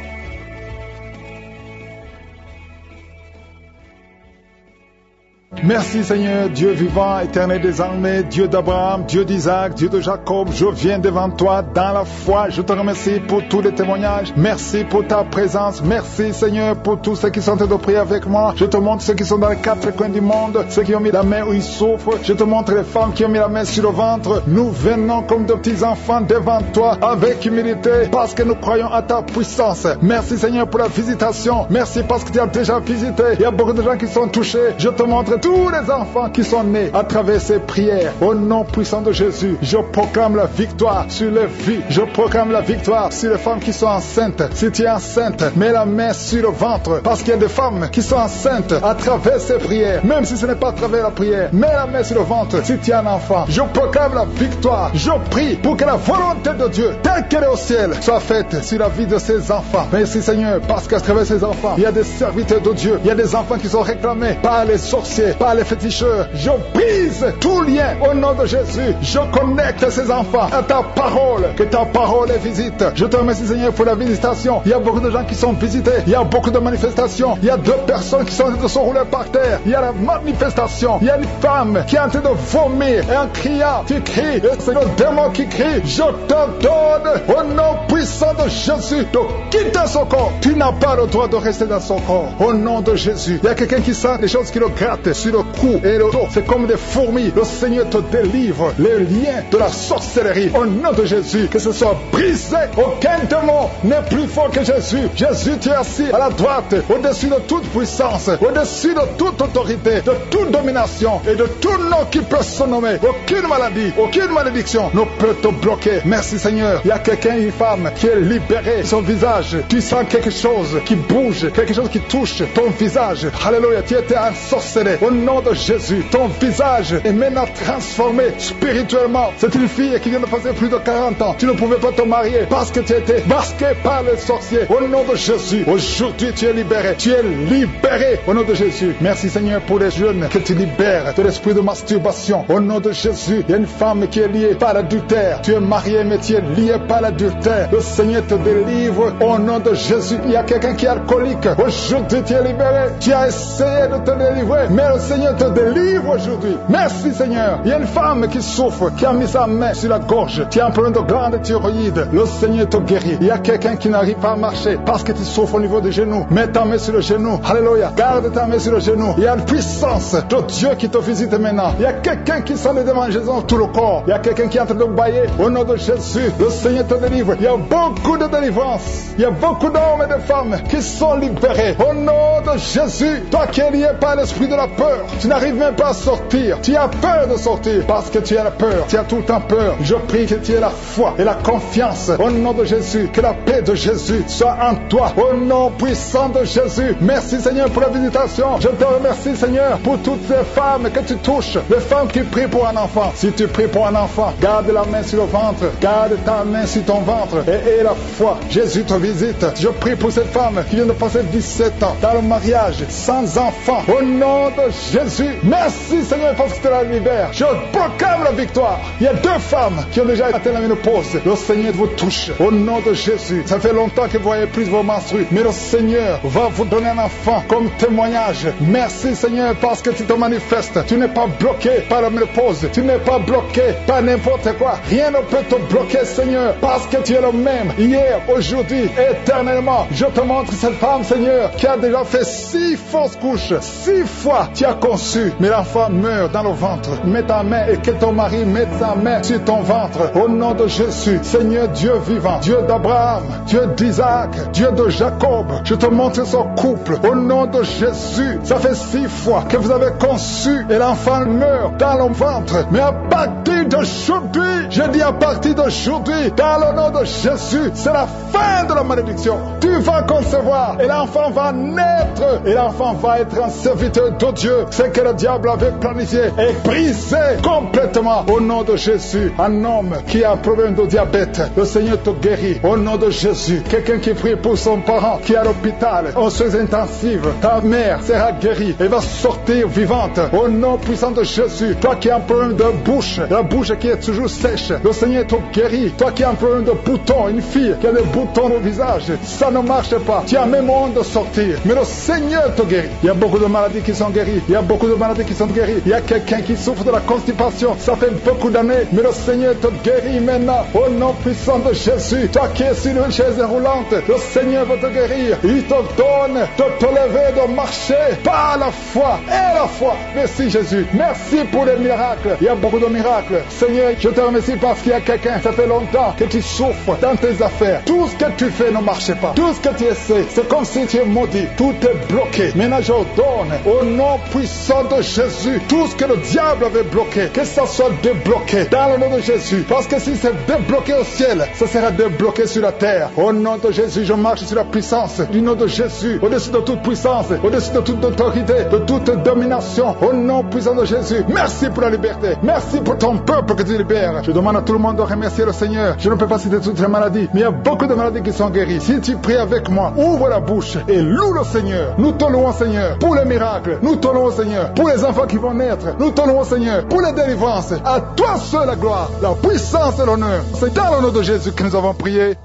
Merci Seigneur, Dieu vivant, éternel des armées, Dieu d'Abraham, Dieu d'Isaac, Dieu de Jacob. Je viens devant toi dans la foi. Je te remercie pour tous les témoignages. Merci pour ta présence. Merci Seigneur pour tous ceux qui sont en train de prier avec moi. Je te montre ceux qui sont dans les quatre coins du monde, ceux qui ont mis la main où ils souffrent. Je te montre les femmes qui ont mis la main sur le ventre. Nous venons comme de petits enfants devant toi avec humilité parce que nous croyons à ta puissance. Merci Seigneur pour la visitation. Merci parce que tu as déjà visité. Il y a beaucoup de gens qui sont touchés. Je te montre tous les enfants qui sont nés à travers ces prières. Au nom puissant de Jésus, je proclame la victoire sur les vies. Je proclame la victoire sur les femmes qui sont enceintes. Si tu es enceinte, mets la main sur le ventre parce qu'il y a des femmes qui sont enceintes à travers ces prières. Même si ce n'est pas à travers la prière, mets la main sur le ventre si tu es un enfant. Je proclame la victoire. Je prie pour que la volonté de Dieu, telle qu'elle est au ciel, soit faite sur la vie de ces enfants. Merci Seigneur, parce qu'à travers ces enfants, il y a des serviteurs de Dieu. Il y a des enfants qui sont réclamés par les sorciers, par les féticheurs. Je brise tout lien au nom de Jésus. Je connecte ces enfants à ta parole. Que ta parole les visite. Je te remercie Seigneur pour la visitation. Il y a beaucoup de gens qui sont visités. Il y a beaucoup de manifestations. Il y a 2 personnes qui sont en train de se rouler par terre. Il y a la manifestation. Il y a une femme qui est en train de vomir. Et en criant, tu cries. Et c'est le démon qui crie. Je te donne au nom puissant de Jésus de quitter son corps. Tu n'as pas le droit de rester dans son corps. Au nom de Jésus. Il y a quelqu'un qui sent des choses qui le grattent sur le cou et le dos. C'est comme des fourmis. Le Seigneur te délivre les liens de la sorcellerie. Au nom de Jésus, que ce soit brisé. Aucun démon n'est plus fort que Jésus. Jésus, tu es assis à la droite, au-dessus de toute puissance, au-dessus de toute autorité, de toute domination et de tout nom qui peut se nommer. Aucune maladie, aucune malédiction ne peut te bloquer. Merci Seigneur. Il y a quelqu'un, une femme qui est libérée. Son visage, tu sens quelque chose qui bouge, quelque chose qui touche ton visage. Alléluia, tu étais ensorcelé. Au nom de Jésus, ton visage est maintenant transformé spirituellement. C'est une fille qui vient de passer plus de 40 ans. Tu ne pouvais pas te marier parce que tu étais masqué par les sorciers. Au nom de Jésus, aujourd'hui tu es libéré. Tu es libéré au nom de Jésus. Merci Seigneur pour les jeunes que tu libères de l'esprit de masturbation. Au nom de Jésus, il y a une femme qui est liée par l'adultère. Tu es marié mais tu es lié par l'adultère. Le Seigneur te délivre au nom de Jésus. Il y a quelqu'un qui est alcoolique. Aujourd'hui tu es libéré. Tu as essayé de te délivrer, mais le Seigneur te délivre aujourd'hui. Merci Seigneur. Il y a une femme qui souffre, qui a mis sa main sur la gorge. Tu as un problème de glande thyroïde. Le Seigneur te guérit. Il y a quelqu'un qui n'arrive pas à marcher parce que tu souffres au niveau des genoux. Mets ta main sur le genou. Alléluia. Garde ta main sur le genou. Il y a une puissance de Dieu qui te visite maintenant. Il y a quelqu'un qui sent les démangeaisons tout le corps. Il y a quelqu'un qui est en train de bailler. Au nom de Jésus, le Seigneur te délivre. Il y a beaucoup de délivrance. Il y a beaucoup d'hommes et de femmes qui sont libérés. Au nom de Jésus, toi qui es lié par l'esprit de la peur, tu n'arrives même pas à sortir. Tu as peur de sortir parce que tu as la peur. Tu as tout le temps peur. Je prie que tu aies la foi et la confiance. Au nom de Jésus, que la paix de Jésus soit en toi. Au nom puissant de Jésus. Merci Seigneur pour la visitation. Je te remercie Seigneur pour toutes ces femmes que tu touches. Les femmes qui prient pour un enfant. Si tu pries pour un enfant, garde la main sur le ventre. Garde ta main sur ton ventre et aie la foi. Jésus te visite. Je prie pour cette femme qui vient de passer 17 ans dans le mariage, sans enfant. Au nom de Jésus. Merci Seigneur parce que tu la libères. Je proclame la victoire. Il y a 2 femmes qui ont déjà atteint la ménopause. Le Seigneur vous touche. Au nom de Jésus. Ça fait longtemps que vous voyez plus vos menstrues. Mais le Seigneur va vous donner un enfant comme témoignage. Merci Seigneur parce que tu te manifestes. Tu n'es pas bloqué par la ménopause. Tu n'es pas bloqué par n'importe quoi. Rien ne peut te bloquer Seigneur parce que tu es le même. Hier, aujourd'hui, éternellement. Je te montre cette femme Seigneur qui a déjà fait 6 fausses couches. 6 fois tu as conçu. Mais l'enfant meurt dans le ventre. Mets ta main et que ton mari mette sa main sur ton ventre. Au nom de Jésus. Seigneur Dieu vivant. Dieu d'Abraham. Dieu d'Isaac. Dieu de Jacob. Je te montre son couple. Au nom de Jésus. Ça fait 6 fois que vous avez conçu et l'enfant meurt dans le ventre. Mais à partir d'aujourd'hui, je dis à partir d'aujourd'hui, dans le nom de Jésus, c'est la fin de la malédiction. Tu vas concevoir et l'enfant va naître et l'enfant va être un serviteur de Dieu. Ce que le diable avait planifié est brisé complètement au nom de Jésus. Un homme qui a un problème de diabète, le Seigneur te guérit au nom de Jésus. Quelqu'un qui prie pour son parent qui est à l'hôpital, aux soins intensifs, ta mère sera guérie et va sortir vivante au nom puissant de Jésus. Toi qui as un problème de bouche, la bouche bouche qui est toujours sèche, le Seigneur te guérit. Toi qui as un problème de boutons, une fille qui a des boutons au visage, ça ne marche pas. Tu as même honte de sortir, mais le Seigneur te guérit. Il y a beaucoup de maladies qui sont guéries. Il y a beaucoup de maladies qui sont guéries. Il y a quelqu'un qui souffre de la constipation. Ça fait beaucoup d'années, mais le Seigneur te guérit maintenant. Au nom puissant de Jésus, toi qui es sur une chaise roulante, le Seigneur va te guérir. Il te donne de te lever, de marcher par la foi et la foi. Merci Jésus. Merci pour les miracles. Il y a beaucoup de miracles. Seigneur, je te remercie parce qu'il y a quelqu'un, ça fait longtemps que tu souffres dans tes affaires. Tout ce que tu fais ne marche pas. Tout ce que tu essaies, c'est comme si tu es maudit. Tout est bloqué. Maintenant je ordonne au nom puissant de Jésus, tout ce que le diable avait bloqué, que ça soit débloqué dans le nom de Jésus. Parce que si c'est débloqué au ciel, ça sera débloqué sur la terre. Au nom de Jésus, je marche sur la puissance du nom de Jésus, au-dessus de toute puissance, au-dessus de toute autorité, de toute domination. Au nom puissant de Jésus, merci pour la liberté. Merci pour ton peuple que tu libères. Je demande à tout le monde de remercier le Seigneur. Je ne peux pas citer toutes les maladies, mais il y a beaucoup de maladies qui sont guéries. Si tu pries avec moi, ouvre la bouche et loue le Seigneur. Nous te louons, Seigneur, pour les miracles. Nous te louons, Seigneur, pour les enfants qui vont naître. Nous te louons, Seigneur, pour les délivrances. À toi seul la gloire, la puissance et l'honneur. C'est dans le nom de Jésus que nous avons prié.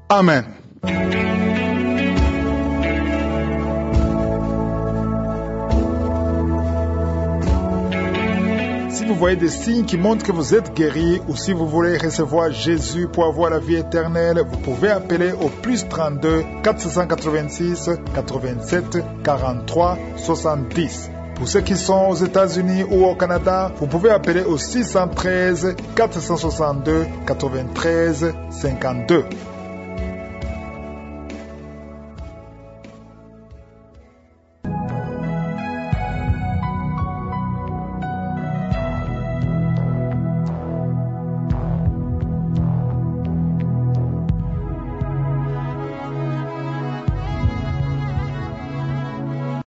Amen. Si vous voyez des signes qui montrent que vous êtes guéri, ou si vous voulez recevoir Jésus pour avoir la vie éternelle, vous pouvez appeler au plus 32 486 87 43 70. Pour ceux qui sont aux États-Unis ou au Canada, vous pouvez appeler au 613 462 93 52.